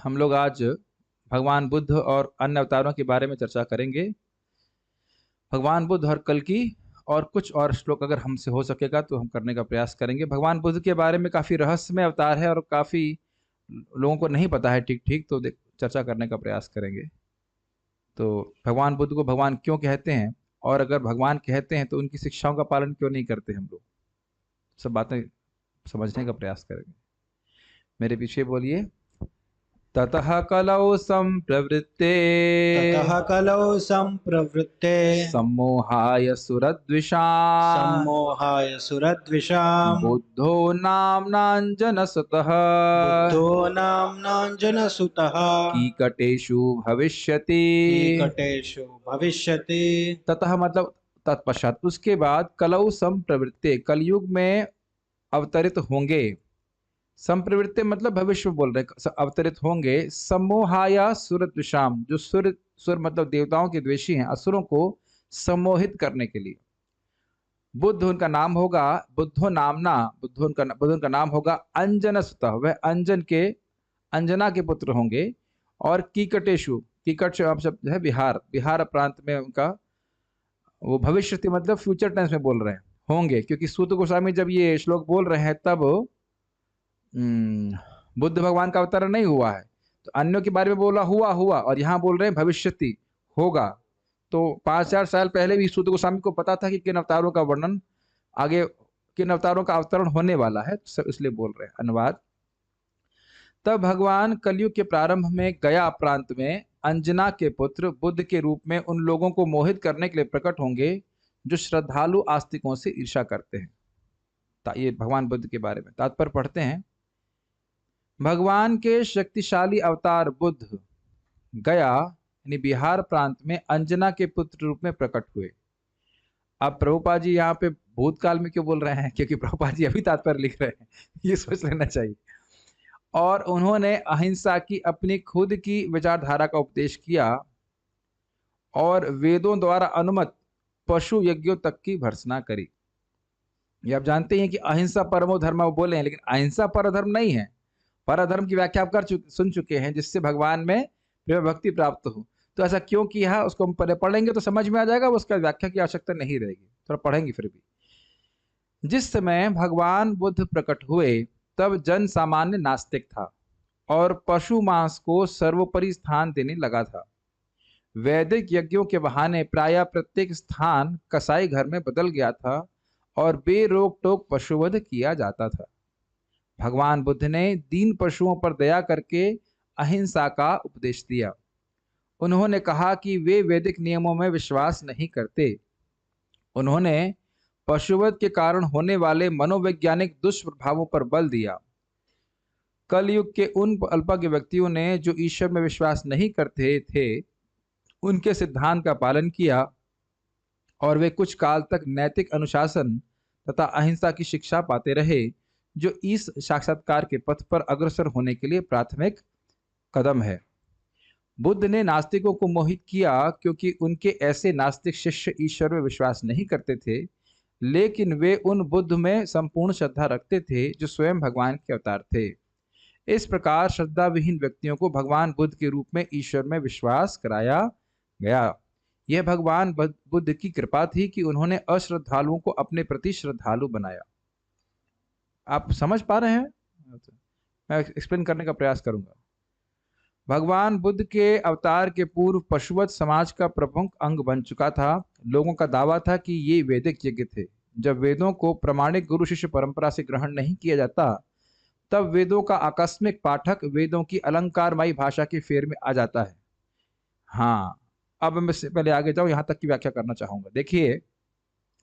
हम लोग आज भगवान बुद्ध और अन्य अवतारों के बारे में चर्चा करेंगे। भगवान बुद्ध और कल की और कुछ और श्लोक अगर हमसे हो सकेगा तो हम करने का प्रयास करेंगे। भगवान बुद्ध के बारे में काफ़ी रहस्यमय अवतार है और काफ़ी लोगों को नहीं पता है ठीक ठीक, तो चर्चा करने का प्रयास करेंगे। तो भगवान बुद्ध को भगवान क्यों कहते हैं, और अगर भगवान कहते हैं तो उनकी शिक्षाओं का पालन क्यों नहीं करते हम लोग, सब बातें समझने का प्रयास करेंगे। मेरे पीछे बोलिए। ततः कलौ संप्रवृत्ते ततः कलौ सम्प्रवृत्ते सम्मोहाय सुरद्विषाम् सम्मोहाय सुरद्विषाम् बुद्धो नाम्नाञ्जनसुतः बुद्धो नाम्नाञ्जनसुतः कीकटेषु भविष्यति। कीकटेषु भविष्यति। ततः मतलब तत्पश्चात, उसके बाद कलौ संप्रवृत्ते, कलयुग में अवतरित होंगे। संप्रवृत्ति मतलब भविष्य में बोल रहे, अवतरित होंगे। सम्मोहाया सुरद्विषाम, जो सुर मतलब देवताओं के द्वेषी हैं, असुरों को सम्मोहित करने के लिए। बुद्ध उनका नाम होगा, बुद्धो नामना, बुद्ध उनका नाम होगा अंजन सुतः, वह अंजना के पुत्र होंगे। और कीकटेशु, कीकट शब्द है बिहार, बिहार प्रांत में उनका वो भविष्य मतलब फ्यूचर टेंस में बोल रहे हैं होंगे, क्योंकि सूत गोस्वामी जब ये श्लोक बोल रहे हैं तब बुद्ध भगवान का अवतार नहीं हुआ है, तो अन्यों के बारे में बोला हुआ हुआ, और यहाँ बोल रहे हैं भविष्यति होगा। तो 5,000 साल पहले भी सूत गोस्वामी को पता था कि किन अवतारों का वर्णन आगे, किन अवतारों का अवतरण होने वाला है, तो इसलिए बोल रहे हैं। अनुवाद। तब भगवान कलयुग के प्रारंभ में गया प्रांत में अंजना के पुत्र बुद्ध के रूप में उन लोगों को मोहित करने के लिए प्रकट होंगे जो श्रद्धालु आस्तिकों से ईर्ष्या करते हैं। ये भगवान बुद्ध के बारे में तात्पर्य पढ़ते हैं। भगवान के शक्तिशाली अवतार बुद्ध गया यानी बिहार प्रांत में अंजना के पुत्र रूप में प्रकट हुए। अब प्रभुपाद जी यहाँ पे भूतकाल में क्यों बोल रहे हैं, क्योंकि प्रभुपाद जी अभी तात्पर्य लिख रहे हैं, ये सोच लेना चाहिए। और उन्होंने अहिंसा की अपनी खुद की विचारधारा का उपदेश किया और वेदों द्वारा अनुमत पशु यज्ञों तक की भर्त्सना करी। ये आप जानते हैं कि अहिंसा परमो धर्म वो बोले हैं, लेकिन अहिंसा परधर्म नहीं है। परधर्म की व्याख्या आप सुन चुके हैं, जिससे भगवान में प्रेम भक्ति प्राप्त हो। तो ऐसा क्यों किया है उसको हम पहले पढ़ेंगे तो समझ में आ जाएगा, उसका व्याख्या की आवश्यकता नहीं रहेगी, थोड़ा पढ़ेंगे फिर भी। जिस समय भगवान बुद्ध प्रकट हुए तब जन सामान्य नास्तिक था और पशु मांस को सर्वोपरि स्थान देने लगा था। वैदिक यज्ञों के बहाने प्रायः प्रत्येक स्थान कसाई घर में बदल गया था और बेरोक टोक पशुवध किया जाता था। भगवान बुद्ध ने दीन पशुओं पर दया करके अहिंसा का उपदेश दिया। उन्होंने कहा कि वे वैदिक नियमों में विश्वास नहीं करते। उन्होंने पशुवध के कारण होने वाले मनोवैज्ञानिक दुष्प्रभावों पर बल दिया। कलयुग के उन अल्पज्ञ व्यक्तियों ने जो ईश्वर में विश्वास नहीं करते थे, उनके सिद्धांत का पालन किया और वे कुछ काल तक नैतिक अनुशासन तथा अहिंसा की शिक्षा पाते रहे, जो इस साक्षात्कार के पथ पर अग्रसर होने के लिए प्राथमिक कदम है। बुद्ध ने नास्तिकों को मोहित किया क्योंकि उनके ऐसे नास्तिक शिष्य ईश्वर में विश्वास नहीं करते थे, लेकिन वे उन बुद्ध में संपूर्ण श्रद्धा रखते थे जो स्वयं भगवान के अवतार थे। इस प्रकार श्रद्धा विहीन व्यक्तियों को भगवान बुद्ध के रूप में ईश्वर में विश्वास कराया गया। यह भगवान बुद्ध की कृपा थी कि उन्होंने अश्रद्धालुओं को अपने प्रति श्रद्धालु बनाया। आप समझ पा रहे हैं? मैं एक्सप्लेन करने का प्रयास करूंगा। भगवान बुद्ध के अवतार के पूर्व पशुवध समाज का प्रमुख अंग बन चुका था। लोगों का दावा था कि ये वैदिक यज्ञ थे। जब वेदों को प्रामाणिक गुरु शिष्य परंपरा से ग्रहण नहीं किया जाता, तब वेदों का आकस्मिक पाठक वेदों की अलंकारमयी भाषा के फेर में आ जाता है। हाँ, अब मैं इससे पहले आगे जाऊं, यहां तक की व्याख्या करना चाहूंगा। देखिए,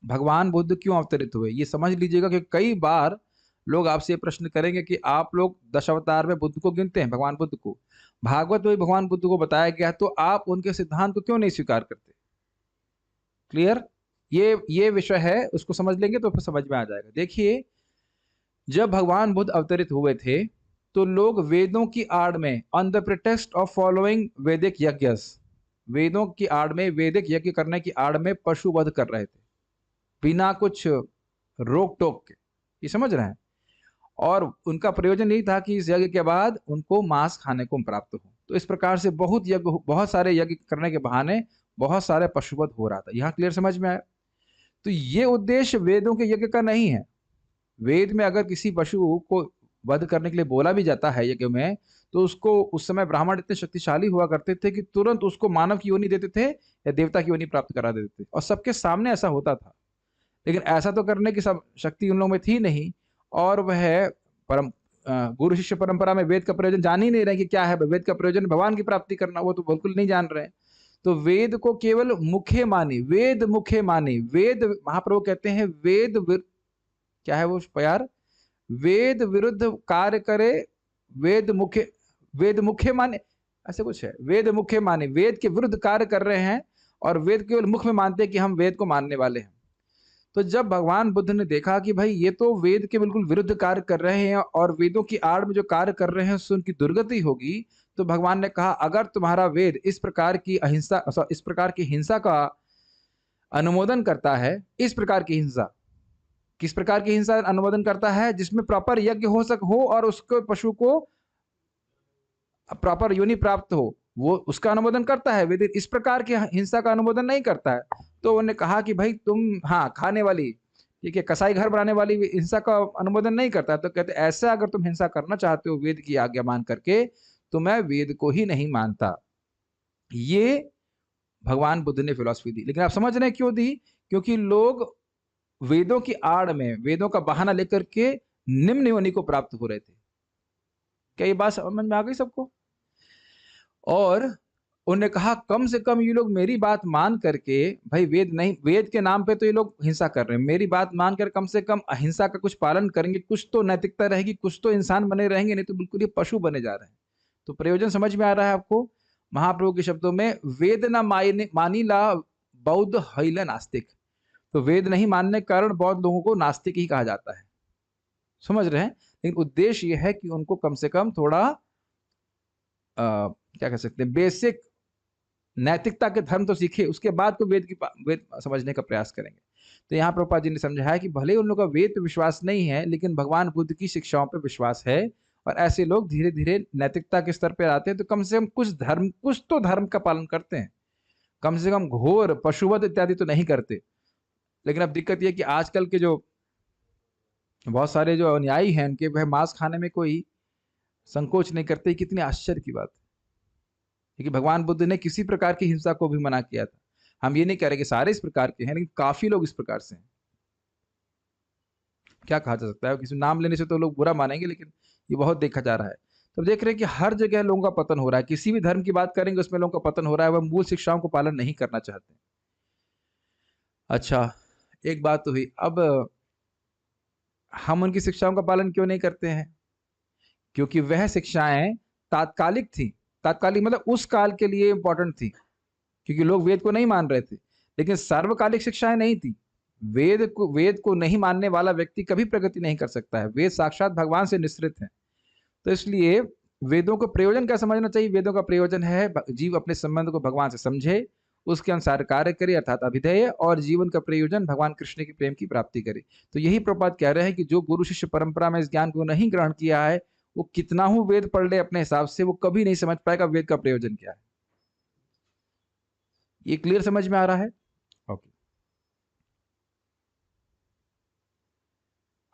भगवान बुद्ध क्यों अवतरित हुए ये समझ लीजिएगा कि कई बार लोग आपसे ये प्रश्न करेंगे कि आप लोग दशावतार में बुद्ध को गिनते हैं, भगवान बुद्ध को, भागवत में भगवान बुद्ध को बताया गया, तो आप उनके सिद्धांत को क्यों नहीं स्वीकार करते? क्लियर? ये विषय है, उसको समझ लेंगे तो फिर समझ में आ जाएगा। देखिए, जब भगवान बुद्ध अवतरित हुए थे तो लोग वेदों की आड़ में, on the pretext of following वैदिक यज्ञस, वेदों की आड़ में, वैदिक यज्ञ करने की आड़ में पशु वध कर रहे थे बिना कुछ रोक टोक के। ये समझ रहे हैं? और उनका प्रयोजन यही था कि इस यज्ञ के बाद उनको मांस खाने को प्राप्त हो। तो इस प्रकार से बहुत सारे यज्ञ करने के बहाने बहुत सारे पशुवध हो रहा था। यहाँ क्लियर समझ में आया? तो ये उद्देश्य वेदों के यज्ञ का नहीं है। वेद में अगर किसी पशु को वध करने के लिए बोला भी जाता है यज्ञ में, तो उसको उस समय ब्राह्मण इतने शक्तिशाली हुआ करते थे कि तुरंत उसको मानव की योनि देते थे या देवता की योनि प्राप्त करा देते थे, और सबके सामने ऐसा होता था। लेकिन ऐसा तो करने की सब शक्ति उन लोगों में थी नहीं, और वह परम गुरु शिष्य परंपरा में वेद का प्रयोजन जान ही नहीं रहे कि क्या है। वेद का प्रयोजन भगवान की प्राप्ति करना, वो तो बिल्कुल नहीं जान रहे हैं। तो वेद को केवल मुखे मानी, वेद मुखे मानी। वेद, महाप्रभु कहते हैं वेद क्या है वो प्यार, वेद विरुद्ध कार्य करे, वेद मुखे माने, ऐसे कुछ है। वेद मुखे माने, वेद के विरुद्ध कार्य कर रहे हैं और वेद केवल मुख में मानते हैं कि हम वेद को मानने वाले हैं। तो जब भगवान बुद्ध ने देखा कि भाई ये तो वेद के बिल्कुल विरुद्ध कार्य कर रहे हैं और वेदों की आड़ में जो कार्य कर रहे हैं उससे उनकी दुर्गति होगी, तो भगवान ने कहा अगर तुम्हारा वेद इस प्रकार की अहिंसा, इस प्रकार की हिंसा का अनुमोदन करता है, इस प्रकार की हिंसा, किस प्रकार की हिंसा अनुमोदन करता है, जिसमें प्रॉपर यज्ञ हो और उसको पशु को प्रॉपर योनि प्राप्त हो, वो उसका अनुमोदन करता है। वेद इस प्रकार की हिंसा का अनुमोदन नहीं करता है। तो उन्होंने कहा कि भाई तुम, हाँ, खाने वाली, ठीक है, कसाई घर बनाने वाली हिंसा का अनुमोदन नहीं करता है। तो कहते ऐसा अगर तुम हिंसा करना चाहते हो वेद की आज्ञा मान करके, तो मैं वेद को ही नहीं मानता। ये भगवान बुद्ध ने फिलॉसफी दी। लेकिन आप समझ रहे हैं क्यों दी? क्योंकि लोग वेदों की आड़ में वेदों का बहाना लेकर के निम्न योनि को प्राप्त हो रहे थे। क्या ये बात समझ में आ गई सबको? और उन्होंने कहा कम से कम ये लोग मेरी बात मान करके, भाई वेद नहीं, वेद के नाम पे तो ये लोग हिंसा कर रहे हैं, मेरी बात मानकर कम से कम अहिंसा का कुछ पालन करेंगे, कुछ तो नैतिकता रहेगी, कुछ तो इंसान बने रहेंगे, नहीं तो बिल्कुल ये पशु बने जा रहे हैं। तो प्रयोजन समझ में आ रहा है आपको? महाप्रभु के शब्दों में, वेद न मानी ला बौद्ध हैल नास्तिक। तो वेद नहीं मानने के कारण बौद्ध लोगों को नास्तिक ही कहा जाता है। समझ रहे हैं? लेकिन उद्देश्य यह है कि उनको कम से कम थोड़ा क्या कह सकते हैं, बेसिक नैतिकता के धर्म तो सीखे, उसके बाद तो वेद समझने का प्रयास करेंगे। तो यहाँ प्रभुपाद जी ने समझाया कि भले उन लोगों का वेद पे विश्वास नहीं है, लेकिन भगवान बुद्ध की शिक्षाओं पे विश्वास है, और ऐसे लोग धीरे धीरे नैतिकता के स्तर पर आते हैं, तो कम से कम कुछ तो धर्म का पालन करते हैं, कम से कम घोर पशुवध इत्यादि तो नहीं करते। लेकिन अब दिक्कत यह कि आजकल के जो बहुत सारे जो अनुयायी हैं, उनके वह मांस खाने में कोई संकोच नहीं करते। कितनी आश्चर्य की बात है, क्योंकि भगवान बुद्ध ने किसी प्रकार की हिंसा को भी मना किया था। हम ये नहीं कह रहे कि सारे इस प्रकार के हैं, लेकिन काफी लोग इस प्रकार से हैं। क्या कहा जा सकता है, किसी नाम लेने से तो लोग बुरा मानेंगे, लेकिन ये बहुत देखा जा रहा है। तो देख रहे हैं कि हर जगह लोगों का पतन हो रहा है। किसी भी धर्म की बात करेंगे उसमें लोगों का पतन हो रहा है, वह मूल शिक्षाओं को पालन नहीं करना चाहते। अच्छा, एक बात तो हुई। अब हम उनकी शिक्षाओं का पालन क्यों नहीं करते हैं? क्योंकि वह शिक्षाएं तात्कालिक थी। तात्कालिक मतलब उस काल के लिए इंपॉर्टेंट थी, क्योंकि लोग वेद को नहीं मान रहे थे। लेकिन सार्वकालिक शिक्षाएं नहीं थी। वेद को नहीं मानने वाला व्यक्ति कभी प्रगति नहीं कर सकता है। वेद साक्षात भगवान से निश्रित है। तो इसलिए वेदों का प्रयोजन क्या समझना चाहिए? वेदों का प्रयोजन है जीव अपने संबंध को भगवान से समझे, उसके अनुसार कार्य करे, अर्थात अभिधेय, और जीवन का प्रयोजन भगवान कृष्ण के प्रेम की प्राप्ति करे। तो यही प्रभुपाद कह रहे हैं कि जो गुरु शिष्य परंपरा में इस ज्ञान को नहीं ग्रहण किया है, वो कितना ही वेद पढ़ ले अपने हिसाब से, वो कभी नहीं समझ पाएगा वेद का प्रयोजन क्या है। ये क्लियर समझ में आ रहा है? ओके,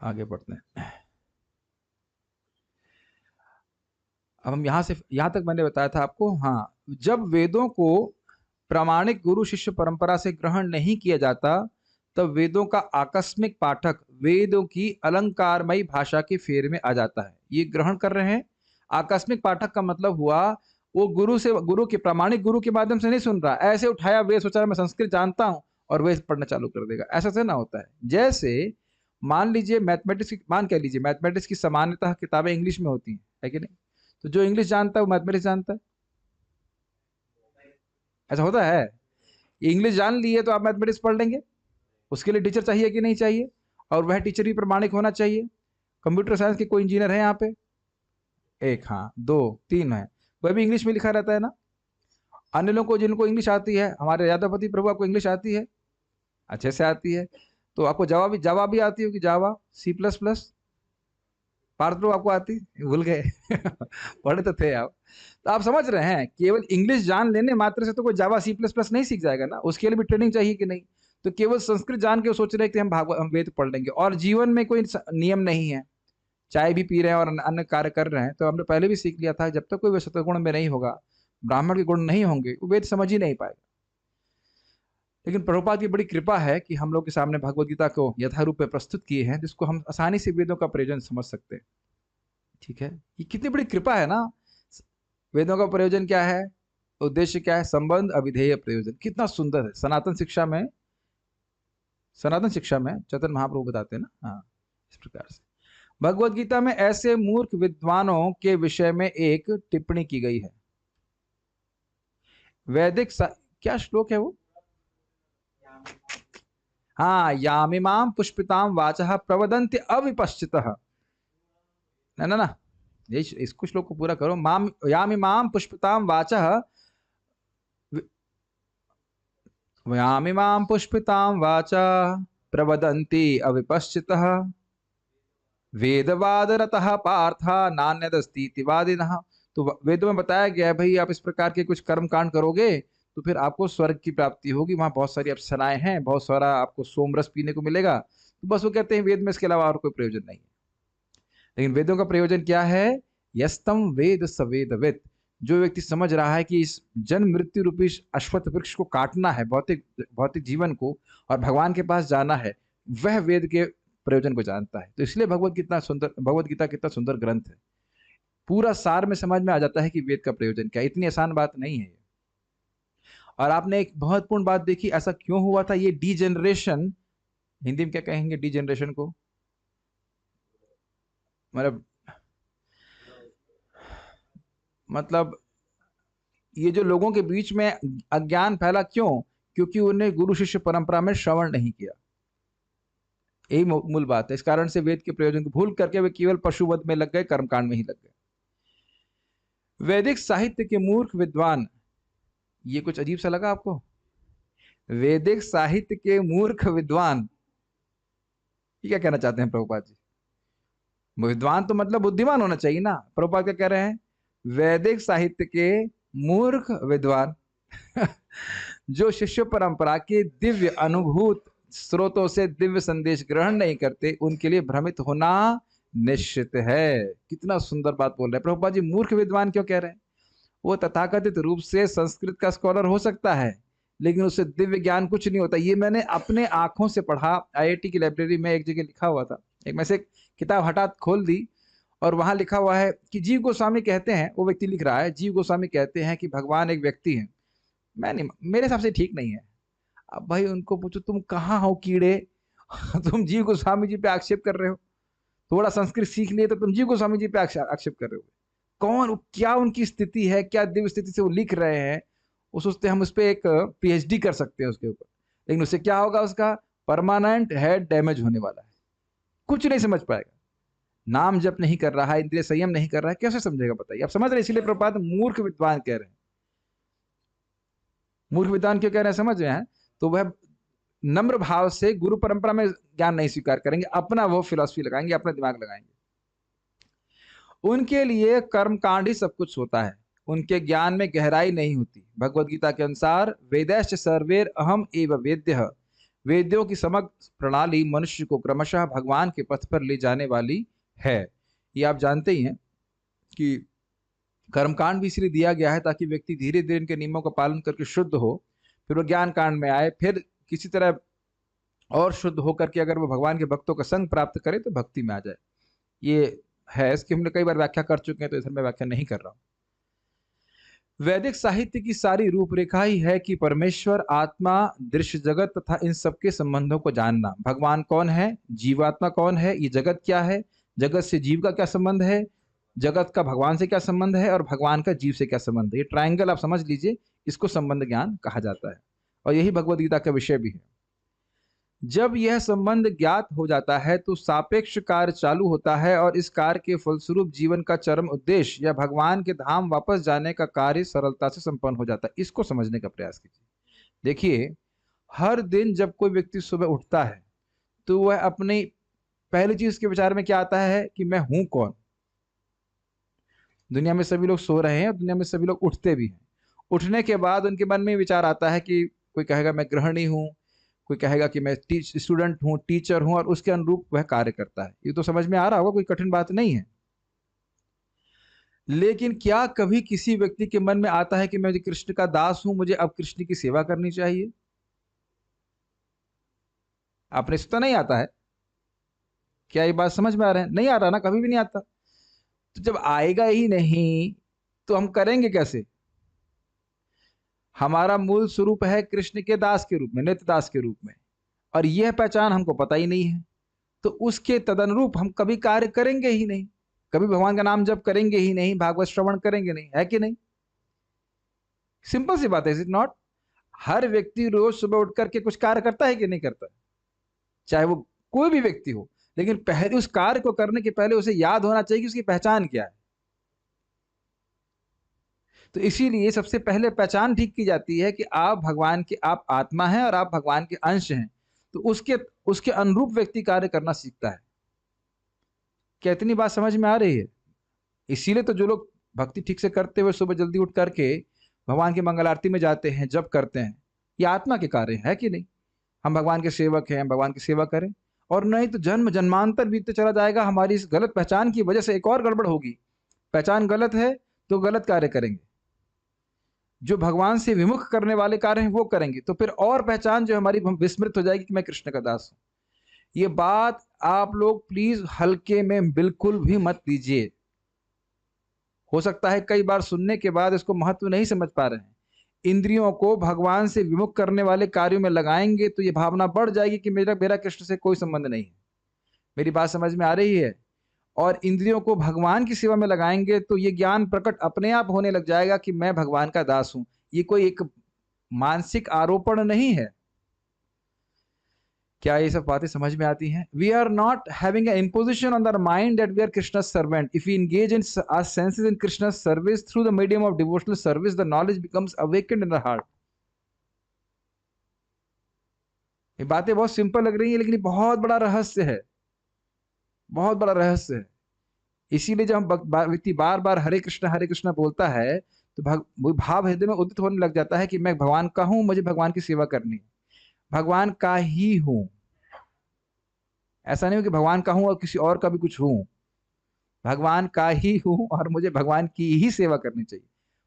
आगे बढ़ते हैं। अब हम यहां तक मैंने बताया था आपको। हाँ, जब वेदों को प्रामाणिक गुरु शिष्य परंपरा से ग्रहण नहीं किया जाता, तब वेदों का आकस्मिक पाठक वेदों की अलंकारमयी भाषा के फेर में आ जाता है। ये ग्रहण कर रहे हैं। आकस्मिक पाठक का मतलब हुआ वो गुरु के प्रामाणिक गुरु के माध्यम से नहीं सुन रहा, ऐसे उठाया वेद, सोचा मैं संस्कृत जानता हूं और वेद पढ़ना चालू कर देगा। ऐसा से ना होता है। जैसे मान लीजिए मैथमेटिक्स की सामान्यतः किताबें इंग्लिश में होती हैं, है कि नहीं? तो जो इंग्लिश जानता है वो मैथमेटिक्स जानता है। ऐसा होता है। इंग्लिश जान लिए तो आप मैथमेटिक्स पढ़ लेंगे। उसके लिए टीचर चाहिए कि नहीं चाहिए? और वह टीचर भी प्रमाणिक होना चाहिए। कंप्यूटर साइंस के कोई इंजीनियर है यहाँ पे? एक, हाँ, दो, तीन है। वह भी इंग्लिश में लिखा रहता है ना। अन्य लोगों को, जिनको इंग्लिश आती है, हमारे यादवपति प्रभु, आपको इंग्लिश आती है? अच्छे से आती है। तो आपको जावा भी आती होगी, जावा, C++, पार्थ प्रभु आपको आती, भूल गए? पढ़े तो थे आप। तो आप समझ रहे हैं, केवल इंग्लिश जान लेने मात्र से तो कोई जावा सी प्लस प्लस नहीं सीख जाएगा ना, उसके लिए भी ट्रेनिंग चाहिए कि नहीं? तो केवल संस्कृत जान के वो सोच रहे हैं कि हम वेद पढ़ लेंगे और जीवन में कोई नियम नहीं है, चाय भी पी रहे हैं और अन्य कार्य कर रहे हैं। तो हमने पहले भी सीख लिया था, जब तक कोई सत्वगुण में नहीं होगा, ब्राह्मण के गुण नहीं होंगे, वो वेद समझ ही नहीं पाएगा। लेकिन प्रभुपाद की बड़ी कृपा है कि हम लोग के सामने भगवत गीता को यथारूप में प्रस्तुत किए हैं, जिसको हम आसानी से वेदों का प्रयोजन समझ सकते हैं। ठीक है, ये कितनी बड़ी कृपा है ना। वेदों का प्रयोजन क्या है, उद्देश्य क्या है? संबंध अविधेय प्रयोजन। कितना सुंदर है। सनातन शिक्षा में चैतन्य महाप्रभु बताते हैं ना, हाँ, इस प्रकार से भगवत गीता में ऐसे मूर्ख विद्वानों के विषय में एक टिप्पणी की गई है। क्या श्लोक है वो? हाँ, यामिमाम पुष्पिताम वाचः प्रवदन्ति अविपश्चितः। ना ना ना, इसको श्लोक को पूरा करो। माम यामिमाम पुष्पिताम वाचः, यामिमाम पुष्पिताम वाचः प्रवदन्ति अविपश्चितः वेदवादरतः पार्थ नान्यदस्तीति वादिनः। तो वेदों में बताया गया है भाई, आप इस प्रकार के कुछ कर्म कांड करोगे तो फिर आपको स्वर्ग की प्राप्ति होगी, वहां बहुत सारी अप्सराएं हैं, बहुत सारा आपको सोमरस पीने को मिलेगा। तो बस वो कहते हैं वेद में इसके अलावा और कोई प्रयोजन नहीं है। लेकिन वेदों का प्रयोजन क्या है? यस्तम वेद सवेदवित्। जो व्यक्ति समझ रहा है कि इस जन्म मृत्यु रूपी अश्वत्थ वृक्ष को काटना है, भौतिक भौतिक जीवन को, और भगवान के पास जाना है, वह वेद के प्रयोजन को जानता है। तो इसलिए भगवत गीता कितना सुंदर ग्रंथ है। पूरा सार में समझ में आ जाता है कि वेद का प्रयोजन क्या है। इतनी आसान बात नहीं है। और आपने एक महत्वपूर्ण बात देखी, ऐसा क्यों हुआ था? ये डीजेनरेशन, हिंदी में क्या कहेंगे डीजेनरेशन को? मतलब ये जो लोगों के बीच में अज्ञान फैला, क्यों? क्योंकि उन्हें गुरु शिष्य परंपरा में श्रवण नहीं किया। यही मूल बात है। इस कारण से वेद के प्रयोजन को भूल करके वे केवल पशुवध में लग गए, कर्मकांड में ही लग गए। वैदिक साहित्य के मूर्ख विद्वान, ये कुछ अजीब सा लगा आपको? वैदिक साहित्य के मूर्ख विद्वान, ये क्या कहना चाहते हैं प्रभुपाद जी? विद्वान तो मतलब बुद्धिमान होना चाहिए ना। प्रभुपाद क्या कह रहे हैं? वैदिक साहित्य के मूर्ख विद्वान जो शिष्य परंपरा के दिव्य अनुभूत स्रोतों से दिव्य संदेश ग्रहण नहीं करते, उनके लिए भ्रमित होना निश्चित है। कितना सुंदर बात बोल रहे हैं प्रभुपाद जी। मूर्ख विद्वान क्यों कह रहे हैं? वो तथाकथित रूप से संस्कृत का स्कॉलर हो सकता है, लेकिन उससे दिव्य ज्ञान कुछ नहीं होता। ये मैंने अपने आंखों से पढ़ा। आईआईटी की लाइब्रेरी में एक जगह लिखा हुआ था, एक में से किताब हठात खोल दी और वहां लिखा हुआ है कि जीव गोस्वामी कहते हैं, वो व्यक्ति लिख रहा है, जीव गोस्वामी कहते हैं कि भगवान एक व्यक्ति है। मैं नहीं, मेरे हिसाब से ठीक नहीं है। अब भाई उनको पूछो, तुम कहाँ हो कीड़े? तुम जीव गोस्वामी जी पे आक्षेप कर रहे हो। थोड़ा संस्कृत सीख लिए तो तुम जीव गोस्वामी जी पे आक्षेप कर रहे हो। कौन, क्या उनकी स्थिति है, क्या दिव्य स्थिति से वो लिख रहे हैं, वो सोचते हैं हम उस पर एक पीएचडी कर सकते हैं उसके ऊपर। लेकिन उससे क्या होगा? उसका परमानेंट हेड डैमेज होने वाला है। कुछ नहीं समझ पाएगा। नाम जप नहीं कर रहा है, इंद्रिय संयम नहीं कर रहा है, कैसे समझेगा? बताइए। आप समझ रहे हैं? इसीलिए प्रभुपाद मूर्ख विद्वान कह रहे हैं। मूर्ख विद्वान क्यों कह रहे हैं समझ रहे हैं? तो वह नम्र भाव से गुरु परंपरा में ज्ञान नहीं स्वीकार करेंगे, अपना वो फिलॉसफी लगाएंगे, अपना दिमाग लगाएंगे। उनके लिए कर्मकांड ही सब कुछ होता है, उनके ज्ञान में गहराई नहीं होती। भगवत गीता के अनुसार वेदैश्च सर्वेर अहम एव वेद्यः। वेद्यों की समग्र प्रणाली मनुष्य को क्रमशः भगवान के पथ पर ले जाने वाली है। ये आप जानते ही हैं कि कर्मकांड भी इसलिए दिया गया है ताकि व्यक्ति धीरे धीरे इनके नियमों का पालन करके शुद्ध हो, फिर वो ज्ञान कांड में आए, फिर किसी तरह और शुद्ध होकर के अगर वो भगवान के भक्तों का संग प्राप्त करे तो भक्ति में आ जाए। ये है, इसकी हमने कई बार व्याख्या कर चुके हैं, तो इधर मैं व्याख्या नहीं कर रहा हूं। वैदिक साहित्य की सारी रूपरेखा ही है कि परमेश्वर, आत्मा, दृश्य जगत तथा इन सबके संबंधों को जानना। भगवान कौन है, जीवात्मा कौन है, ये जगत क्या है, जगत से जीव का क्या संबंध है, जगत का भगवान से क्या संबंध है, और भगवान का जीव से क्या संबंध है। ये ट्रायंगल आप समझ लीजिए, इसको संबंध ज्ञान कहा जाता है, और यही भगवद गीता का विषय भी है। जब यह संबंध ज्ञात हो जाता है तो सापेक्ष कार्य चालू होता है, और इस कार्य के फलस्वरूप जीवन का चरम उद्देश्य या भगवान के धाम वापस जाने का कार्य सरलता से संपन्न हो जाता है। इसको समझने का प्रयास कीजिए। देखिए, हर दिन जब कोई व्यक्ति सुबह उठता है तो वह अपनी पहली चीज उसके विचार में क्या आता है कि मैं हूं कौन। दुनिया में सभी लोग सो रहे हैं और दुनिया में सभी लोग उठते भी हैं। उठने के बाद उनके मन में विचार आता है कि कोई कहेगा मैं गृहिणी हूँ, कोई कहेगा कि मैं स्टूडेंट हूँ, टीचर हूँ, और उसके अनुरूप वह कार्य करता है। ये तो समझ में आ रहा होगा, कोई कठिन बात नहीं है। लेकिन क्या कभी किसी व्यक्ति के मन में आता है कि मैं कृष्ण का दास हूं, मुझे अब कृष्ण की सेवा करनी चाहिए? आपने सुना नहीं आता है? क्या ये बात समझ में आ रहा है? नहीं आ रहा ना, कभी भी नहीं आता। तो जब आएगा ही नहीं तो हम करेंगे कैसे? हमारा मूल स्वरूप है कृष्ण के दास के रूप में, नित्य दास के रूप में, और यह पहचान हमको पता ही नहीं है। तो उसके तदनुरूप हम कभी कार्य करेंगे ही नहीं, कभी भगवान का नाम जप करेंगे ही नहीं, भागवत श्रवण करेंगे नहीं, है कि नहीं? सिंपल सी बात है, इज इट नॉट? हर व्यक्ति रोज सुबह उठ करके कुछ कार्य करता है कि नहीं करता? चाहे वो कोई भी व्यक्ति हो, लेकिन पहले उस कार्य को करने के पहले उसे याद होना चाहिए कि उसकी पहचान क्या है। तो इसीलिए सबसे पहले पहचान ठीक की जाती है कि आप भगवान के, आप आत्मा हैं और आप भगवान के अंश हैं। तो उसके उसके अनुरूप व्यक्ति कार्य करना सीखता है। क्या इतनी बात समझ में आ रही है? इसीलिए तो जो लोग भक्ति ठीक से करते हुए सुबह जल्दी उठ करके भगवान की मंगल आरती में जाते हैं, जप करते हैं, ये आत्मा के कार्य है कि नहीं? हम भगवान के सेवक हैं, हम भगवान की सेवा करें। और नहीं तो जन्म जन्मांतर बीतते चला जाएगा, हमारी इस गलत पहचान की वजह से एक और गड़बड़ होगी। पहचान गलत है तो गलत कार्य करेंगे, जो भगवान से विमुख करने वाले कार्य हैं वो करेंगे, तो फिर और पहचान जो हमारी विस्मृत हो जाएगी कि मैं कृष्ण का दास हूं। ये बात आप लोग प्लीज हल्के में बिल्कुल भी मत लीजिए। हो सकता है कई बार सुनने के बाद इसको महत्व नहीं समझ पा रहे हैं। इंद्रियों को भगवान से विमुख करने वाले कार्यों में लगाएंगे तो ये भावना बढ़ जाएगी कि मेरा मेरा कृष्ण से कोई संबंध नहीं है। मेरी बात समझ में आ रही है? और इंद्रियों को भगवान की सेवा में लगाएंगे तो ये ज्ञान प्रकट अपने आप होने लग जाएगा कि मैं भगवान का दास हूं। ये कोई एक मानसिक आरोपण नहीं है। क्या ये सब बातें समझ में आती हैं? We are not having an imposition on the mind that we are Krishna's servant. If we engage in our senses in Krishna's service through the medium of devotional service, the knowledge becomes awakened in the heart. ये बातें बहुत simple लग रही है, लेकिन बहुत बड़ा रहस्य है, बहुत बड़ा रहस्य है। इसीलिए जब व्यक्ति बार बार हरे कृष्णा बोलता है तो वो भाव हृदय में उदित होने लग जाता है कि मैं भगवान का हूं, मुझे भगवान की सेवा करनी है, भगवान का ही हूं। ऐसा नहीं हो कि भगवान का हूं और किसी और का भी कुछ हूं। भगवान का ही हूं और मुझे भगवान की ही सेवा करनी चाहिए।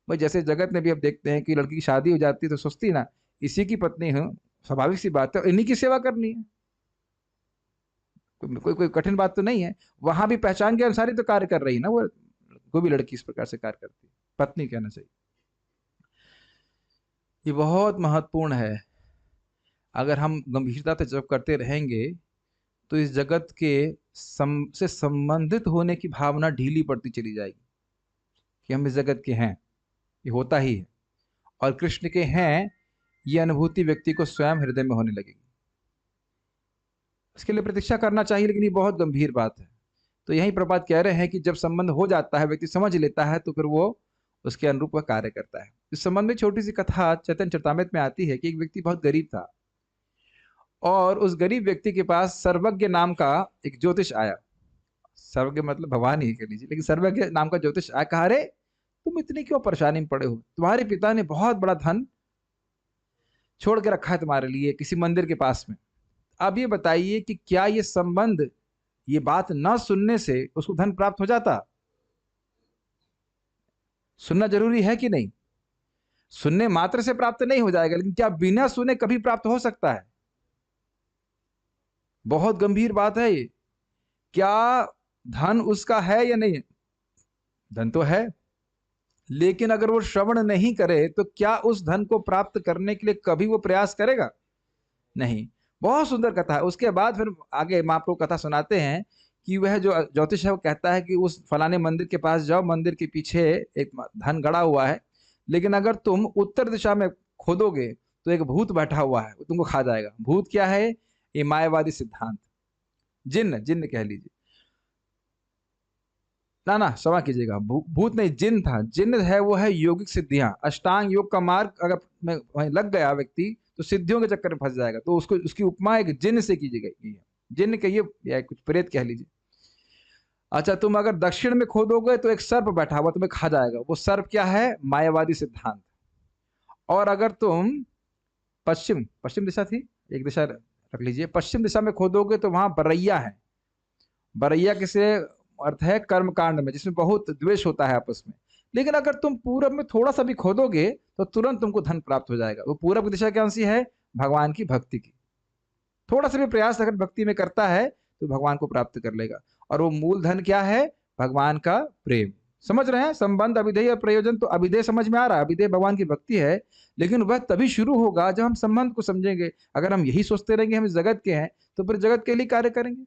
भाई जैसे जगत में भी अब देखते हैं कि लड़की की शादी हो जाती है तो सोचती है ना, इसी की पत्नी हूं, स्वाभाविक सी बात है, और इन्हीं की सेवा करनी है। कोई कठिन बात तो नहीं है। वहां भी पहचान के अनुसार ही तो कार्य कर रही है ना वो, कोई भी लड़की इस प्रकार से कार्य करती है, पत्नी कहना चाहिए। ये बहुत महत्वपूर्ण है। अगर हम गंभीरता से जब करते रहेंगे तो इस जगत के से संबंधित होने की भावना ढीली पड़ती चली जाएगी कि हम इस जगत के हैं, ये होता ही है, और कृष्ण के हैं ये अनुभूति व्यक्ति को स्वयं हृदय में होने लगेगी। इसके लिए प्रतीक्षा करना चाहिए, लेकिन ये बहुत गंभीर बात है। तो यही प्रपात कह रहे हैं कि जब संबंध हो जाता है, व्यक्ति समझ लेता है, तो फिर वो उसके अनुरूप का कार्य करता है। इस संबंध में छोटी सी कथा चैतन्य चरितामृत में आती है कि एक व्यक्ति बहुत गरीब था और उस गरीब व्यक्ति के पास सर्वज्ञ नाम का एक ज्योतिष आया। सर्वज्ञ मतलब भगवान ही कह लीजिए, लेकिन सर्वज्ञ नाम का ज्योतिष आया। कहा, अरे तुम इतनी क्यों परेशानी में पड़े हो? तुम्हारे पिता ने बहुत बड़ा धन छोड़ के रखा है तुम्हारे लिए किसी मंदिर के पास में। अब ये बताइए कि क्या ये संबंध, ये बात न सुनने से उसको धन प्राप्त हो जाता? सुनना जरूरी है कि नहीं? सुनने मात्र से प्राप्त नहीं हो जाएगा, लेकिन क्या बिना सुने कभी प्राप्त हो सकता है? बहुत गंभीर बात है ये। क्या धन उसका है या नहीं? धन तो है, लेकिन अगर वो श्रवण नहीं करे तो क्या उस धन को प्राप्त करने के लिए कभी वो प्रयास करेगा? नहीं। बहुत सुंदर कथा है। उसके बाद फिर आगे हम आपको कथा सुनाते हैं कि वह जो ज्योतिष है वो कहता है कि उस फलाने मंदिर के पास जाओ, मंदिर के पीछे एक धन गड़ा हुआ है, लेकिन अगर तुम उत्तर दिशा में खोदोगे तो एक भूत बैठा हुआ है, वो तुमको खा जाएगा। भूत क्या है? ये मायावादी सिद्धांत, जिन्न, जिन्न कह लीजिए। ना ना, क्षमा कीजिएगा, भूत नहीं, जिन्न था। जिन्न है वो है योगिक सिद्धियां, अष्टांग योग का मार्ग अगर में लग गया व्यक्ति तो सिद्धियों के चक्कर में फंस जाएगा। तो उसको, उसकी उपमा एक जिन्न से की गई है। जिन्न कहिए या कुछ प्रेत कह लीजिए। अच्छा, तुम अगर दक्षिण में खोदोगे तो एक सर्प बैठा हुआ तुम्हें खा जाएगा। वो सर्प क्या है? मायावादी सिद्धांत। और अगर तुम पश्चिम पश्चिम दिशा थी, एक दिशा रख लीजिए, पश्चिम दिशा में खोदोगे तो वहां बरैया है। बरैया किसे अर्थ है? कर्म कांड में, जिसमें बहुत द्वेष होता है आपस में। लेकिन अगर तुम पूरब में थोड़ा सा भी खोदोगे तो तुरंत तुमको धन प्राप्त हो जाएगा। वो पूरब की दिशा कौन सी है? भगवान की भक्ति की। थोड़ा सा भी प्रयास अगर भक्ति में करता है तो भगवान को प्राप्त कर लेगा। और वो मूल धन क्या है? भगवान का प्रेम। समझ रहे हैं? संबंध, अभिधेय और प्रयोजन। तो अभिधेय समझ में आ रहा है, अभिधेय भगवान की भक्ति है। लेकिन वह तभी शुरू होगा जब हम संबंध को समझेंगे। अगर हम यही सोचते रहेंगे हम इस जगत के हैं, तो फिर जगत के लिए कार्य करेंगे।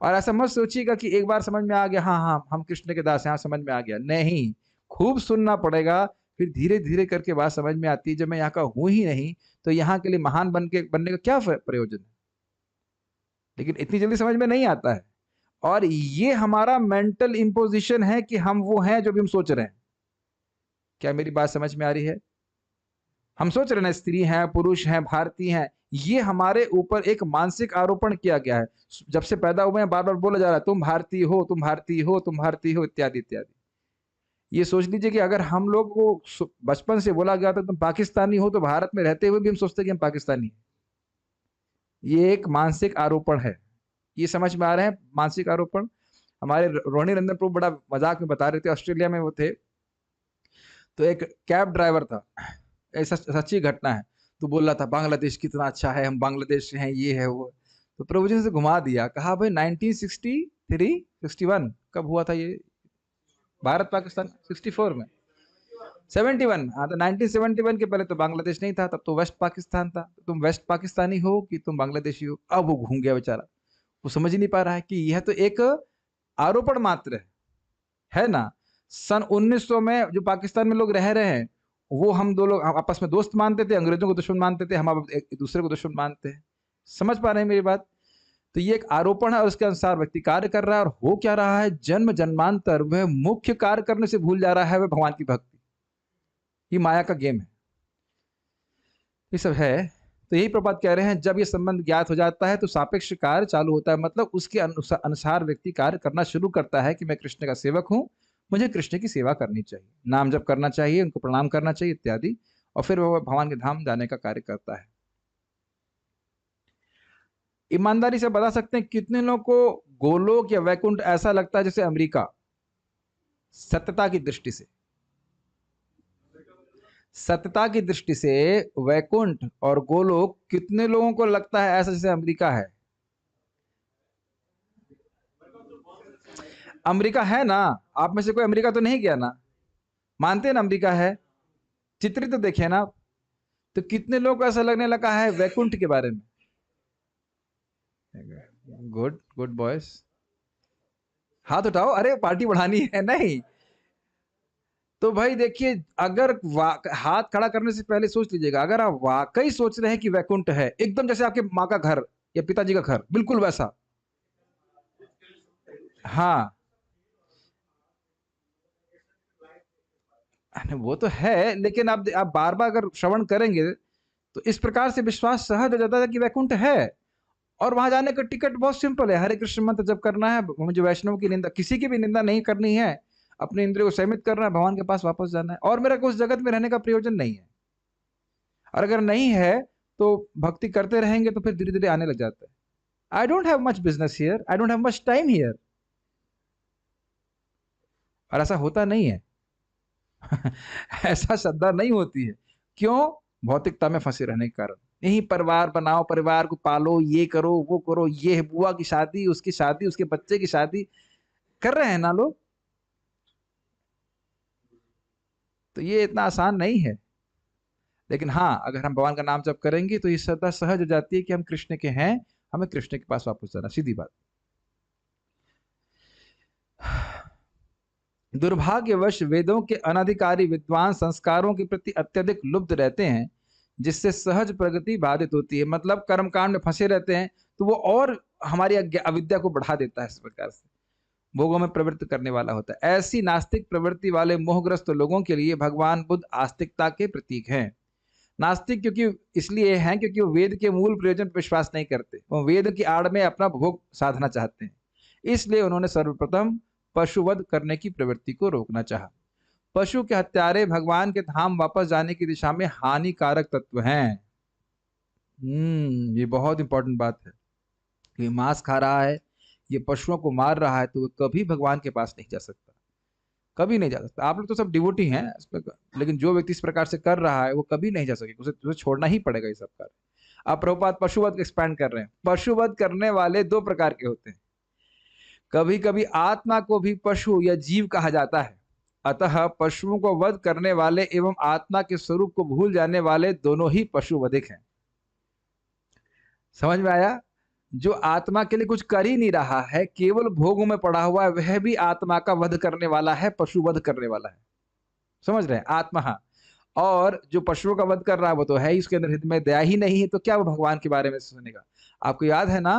और ऐसा मत सोचिएगा कि एक बार समझ में आ गया, हाँ हाँ हम कृष्ण के दास हैं, हाँ समझ में आ गया। नहीं, खूब सुनना पड़ेगा, फिर धीरे धीरे करके बात समझ में आती है। जब मैं यहाँ का हूं ही नहीं तो यहाँ के लिए महान बनने का क्या प्रयोजन है? लेकिन इतनी जल्दी समझ में नहीं आता है। और ये हमारा मेंटल इंपोजिशन है कि हम वो हैं जो भी हम सोच रहे हैं। क्या मेरी बात समझ में आ रही है? हम सोच रहे हैं स्त्री हैं, पुरुष हैं, भारतीय हैं। ये हमारे ऊपर एक मानसिक आरोपण किया गया है। जब से पैदा हुए हैं बार बार बोला जा रहा है तुम भारतीय हो, तुम भारतीय हो, तुम भारतीय हो, इत्यादि इत्यादि। ये सोच लीजिए कि अगर हम लोग को बचपन से बोला गया था तुम पाकिस्तानी हो, तो भारत में रहते हुए भी हम सोचते हैं कि हम पाकिस्तानी हैं। ये एक मानसिक आरोपण है। ये समझ में आ रहे हैं? मानसिक आरोपण। हमारे रोहिणी रंजन प्रभु बड़ा मजाक में बता रहे थे, ऑस्ट्रेलिया में वो थे, तो एक कैब ड्राइवर था, ऐसा सच्ची घटना है, तो बोल रहा था बांग्लादेश कितना अच्छा है, हम बांग्लादेश से हैं, ये है वो। तो प्रभु जी ने घुमा दिया, कहा भाई 1963 61 कब हुआ था ये भारत पाकिस्तान? 64 में, 71। हाँ, तो 1971 के पहले तो बांग्लादेश नहीं था, तब तो वेस्ट पाकिस्तान था। तो तुम वेस्ट पाकिस्तानी हो कि तुम बांग्लादेशी हो? अब वो घूम गया बेचारा, वो समझ ही नहीं पा रहा है कि यह तो एक आरोपण मात्र है ना। सन 1900 में जो पाकिस्तान में लोग रह रहे हैं, वो हम दो लोग आपस में दोस्त मानते थे, अंग्रेजों को दुश्मन मानते थे, हम अब एक दूसरे को दुश्मन मानते हैं। समझ पा रहे हैं मेरी बात? तो ये एक आरोपण है और उसके अनुसार व्यक्ति कार्य कर रहा है। और हो क्या रहा है? जन्म जन्मांतर वह मुख्य कार्य करने से भूल जा रहा है, वह भगवान की भक्ति। ये माया का गेम है, ये सब है। तो यही प्रभात कह रहे हैं, जब ये संबंध ज्ञात हो जाता है तो सापेक्ष कार्य चालू होता है। मतलब उसके अनुसार व्यक्ति कार्य करना शुरू करता है कि मैं कृष्ण का सेवक हूं, मुझे कृष्ण की सेवा करनी चाहिए, नाम जप करना चाहिए, उनको प्रणाम करना चाहिए इत्यादि। और फिर वह भगवान के धाम जाने का कार्य करता है। ईमानदारी से बता सकते हैं कितने लोगों को गोलोक या वैकुंठ ऐसा लगता है जैसे अमेरिका? सत्यता की दृष्टि से, सत्यता की दृष्टि से वैकुंठ और गोलोक कितने लोगों को लगता है ऐसा जैसे अमेरिका है? अमेरिका है ना? आप में से कोई अमेरिका तो नहीं गया ना? मानते हैं ना अमेरिका है? चित्रित तो देखे ना। तो कितने लोग को ऐसा लगने लगा है वैकुंठ के बारे में? गुड गुड बॉयज, हाथ उठाओ। अरे पार्टी बढ़ानी है नहीं? तो भाई देखिए, अगर हाथ खड़ा करने से पहले सोच लीजिएगा, अगर आप वाकई सोच रहे हैं कि वैकुंठ है, एकदम जैसे आपके माँ का घर या पिताजी का घर, बिल्कुल वैसा। हाँ, वो तो है, लेकिन आप बार बार अगर श्रवण करेंगे तो इस प्रकार से विश्वास सहज हो जाता है कि वैकुंठ है। और वहां जाने का टिकट बहुत सिंपल है, हरे कृष्ण मंत्र जब करना है, मुझे वैष्णव की निंदा, किसी की भी निंदा नहीं करनी है, अपने इंद्रियों को संयमित करना है, भगवान के पास वापस जाना है। और मेरा उस जगत में रहने का प्रयोजन नहीं है। और अगर नहीं है तो भक्ति करते रहेंगे तो फिर धीरे धीरे आने लग जाता है। I don't have much business here, I don't have much time here. और ऐसा होता नहीं है। ऐसा श्रद्धा नहीं होती है। क्यों? भौतिकता में फंसे रहने के कारण। यही परिवार बनाओ, परिवार को पालो, ये करो वो करो, ये बुआ की शादी, उसकी शादी, उसके बच्चे की शादी कर रहे हैं ना लोग। तो ये इतना आसान नहीं है। लेकिन हाँ, अगर हम भगवान का नाम जप करेंगे तो ये श्रद्धा सहज हो जाती है कि हम कृष्ण के हैं, हमें कृष्ण के पास वापस जाना, सीधी बात। दुर्भाग्यवश वेदों के अनधिकारी विद्वान संस्कारों के प्रति अत्यधिक लुब्ध रहते हैं, जिससे सहज प्रगति बाधित होती है। मतलब कर्मकांड में फंसे रहते हैं तो वो और हमारी अविद्या को बढ़ा देता है, इस प्रकार से भोगों में प्रवृत्त करने वाला होता है। ऐसी नास्तिक प्रवृत्ति वाले मोहग्रस्त लोगों के लिए भगवान बुद्ध आस्तिकता के प्रतीक हैं। नास्तिक क्योंकि इसलिए हैं क्योंकि वो वेद के मूल प्रयोजन पर विश्वास नहीं करते, वो वेद की आड़ में अपना भोग साधना चाहते हैं। इसलिए उन्होंने सर्वप्रथम पशुवध करने की प्रवृत्ति को रोकना चाहा। पशु के हत्यारे भगवान के धाम वापस जाने की दिशा में हानिकारक तत्व हैं। ये बहुत इंपॉर्टेंट बात है। ये मांस खा रहा है, ये पशुओं को मार रहा है, तो वो कभी भगवान के पास नहीं जा सकता, कभी नहीं जा सकता। आप लोग तो सब डिवोटी हैं लेकिन जो व्यक्ति इस प्रकार से कर रहा है वो कभी नहीं जा सकेगा, उसे छोड़ना ही पड़ेगा ये सब कर। आप प्रभुपाद पशुवध एक्सपैंड कर रहे हैं। पशुवध करने वाले दो प्रकार के होते हैं। कभी कभी आत्मा को भी पशु या जीव कहा जाता है, अतः पशुओं को वध करने वाले एवं आत्मा के स्वरूप को भूल जाने वाले दोनों ही पशुवधिक हैं। समझ में आया? जो आत्मा के लिए कुछ कर ही नहीं रहा है, केवल भोगों में पड़ा हुआ है, वह भी आत्मा का वध करने वाला है, पशु वध करने वाला है। समझ रहे हैं? आत्मा, हाँ। और जो पशुओं का वध कर रहा है वो तो है ही, उसके अंदर हृदय में दया ही नहीं है, तो क्या वो भगवान के बारे में सुनेगा? आपको याद है ना,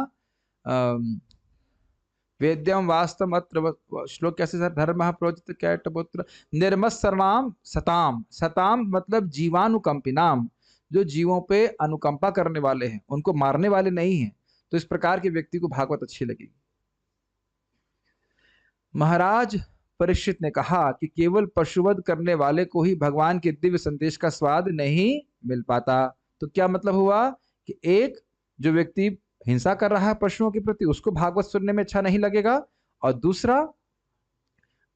वेद्यम वास्तव अत्र श्लोक कैसे सर? धर्म प्रोचित कैटपुत्र निर्मस सर्वाम सताम। सताम मतलब जीवानुकंपिनाम, जो जीवों पे अनुकंपा करने वाले हैं, उनको मारने वाले नहीं हैं। तो इस प्रकार के व्यक्ति को भागवत अच्छी लगेगी। महाराज परीक्षित ने कहा कि केवल पशुवध करने वाले को ही भगवान के दिव्य संदेश का स्वाद नहीं मिल पाता। तो क्या मतलब हुआ कि एक जो व्यक्ति हिंसा कर रहा है पशुओं के प्रति, उसको भागवत सुनने में अच्छा नहीं लगेगा, और दूसरा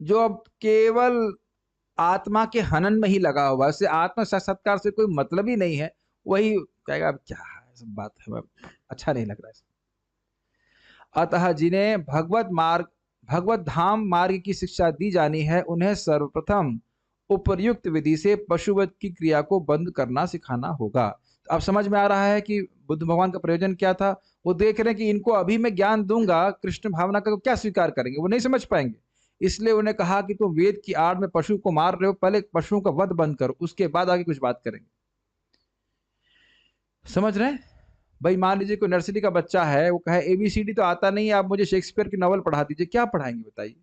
जो अब केवल आत्मा के हनन में ही लगा हुआ है, उसे आत्मा साक्षात्कार से कोई मतलब ही नहीं है, वही कहेगा अब क्या है सब बात है, अच्छा नहीं लग रहा है। अतः जिन्हें भगवत धाम मार्ग की शिक्षा दी जानी है, उन्हें सर्वप्रथम उपर्युक्त विधि से पशुवध की क्रिया को बंद करना सिखाना होगा। तो अब समझ में आ रहा है कि बुद्ध भगवान का प्रयोजन क्या था। वो देख रहे हैं कि इनको अभी मैं ज्ञान दूंगा कृष्ण भावना का, क्या स्वीकार करेंगे? वो नहीं समझ पाएंगे। इसलिए उन्हें कहा कि तुम वेद की आड़ में पशु को मार रहे हो, पहले पशुओं का वध बंद करो, उसके बाद आगे कुछ बात करेंगे। समझ रहे हैं भाई? मान लीजिए कोई नर्सरी का बच्चा है, वो कहे ABCD तो आता नहीं है, आप मुझे शेक्सपियर की नॉवल पढ़ा दीजिए, क्या पढ़ाएंगे बताइए?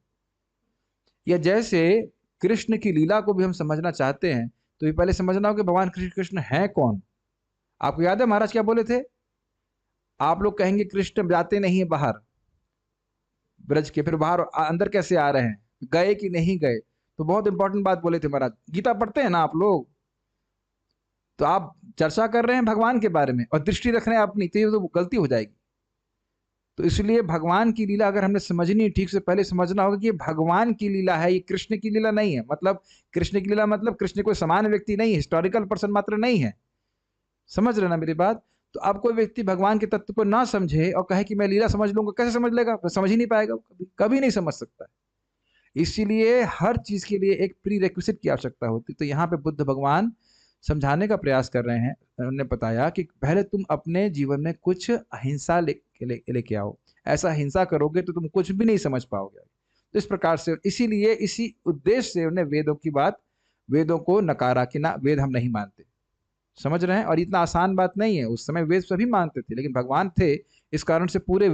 या जैसे कृष्ण की लीला को भी हम समझना चाहते हैं, तो ये पहले समझना हो कि भगवान कृष्ण है कौन। आपको याद है महाराज क्या बोले थे? आप लोग कहेंगे कृष्ण जाते नहीं है बाहर ब्रज के, फिर बाहर अंदर कैसे आ रहे हैं, गए कि नहीं गए? तो बहुत इंपॉर्टेंट बात बोले थे महाराज। गीता पढ़ते हैं ना आप लोग, तो आप चर्चा कर रहे हैं भगवान के बारे में और दृष्टि रख रहे हैं अपनी, तो ये तो गलती हो जाएगी। तो इसलिए भगवान की लीला अगर हमने समझनी ठीक से, पहले समझना होगा कि ये भगवान की लीला है, ये कृष्ण की लीला नहीं है। मतलब कृष्ण की लीला मतलब कृष्ण कोई समान व्यक्ति नहीं है, हिस्टोरिकल पर्सन मात्र नहीं है। समझ रहे ना मेरी बात? तो अब कोई व्यक्ति भगवान के तत्व को ना समझे और कहे कि मैं लीला समझ लूंगा, कैसे समझ लेगा? समझ ही नहीं पाएगा, कभी कभी नहीं समझ सकता है। इसीलिए हर चीज के लिए एक प्री रिक्विजिट की आवश्यकता होती। तो यहाँ पे बुद्ध भगवान समझाने का प्रयास कर रहे हैं। उन्होंने बताया कि पहले तुम अपने जीवन में कुछ अहिंसा लेके आओ, ऐसा हिंसा करोगे तो तुम कुछ भी नहीं समझ पाओगे। तो इस प्रकार से, इसीलिए इसी उद्देश्य से उन्हें वेदों को नकारा कि ना, वेद हम नहीं मानते। समझ रहे हैं? और इतना आसान बात नहीं है, उस समय वेद सभी मानते थे, लेकिन भगवान थे, इस कारण से पूरे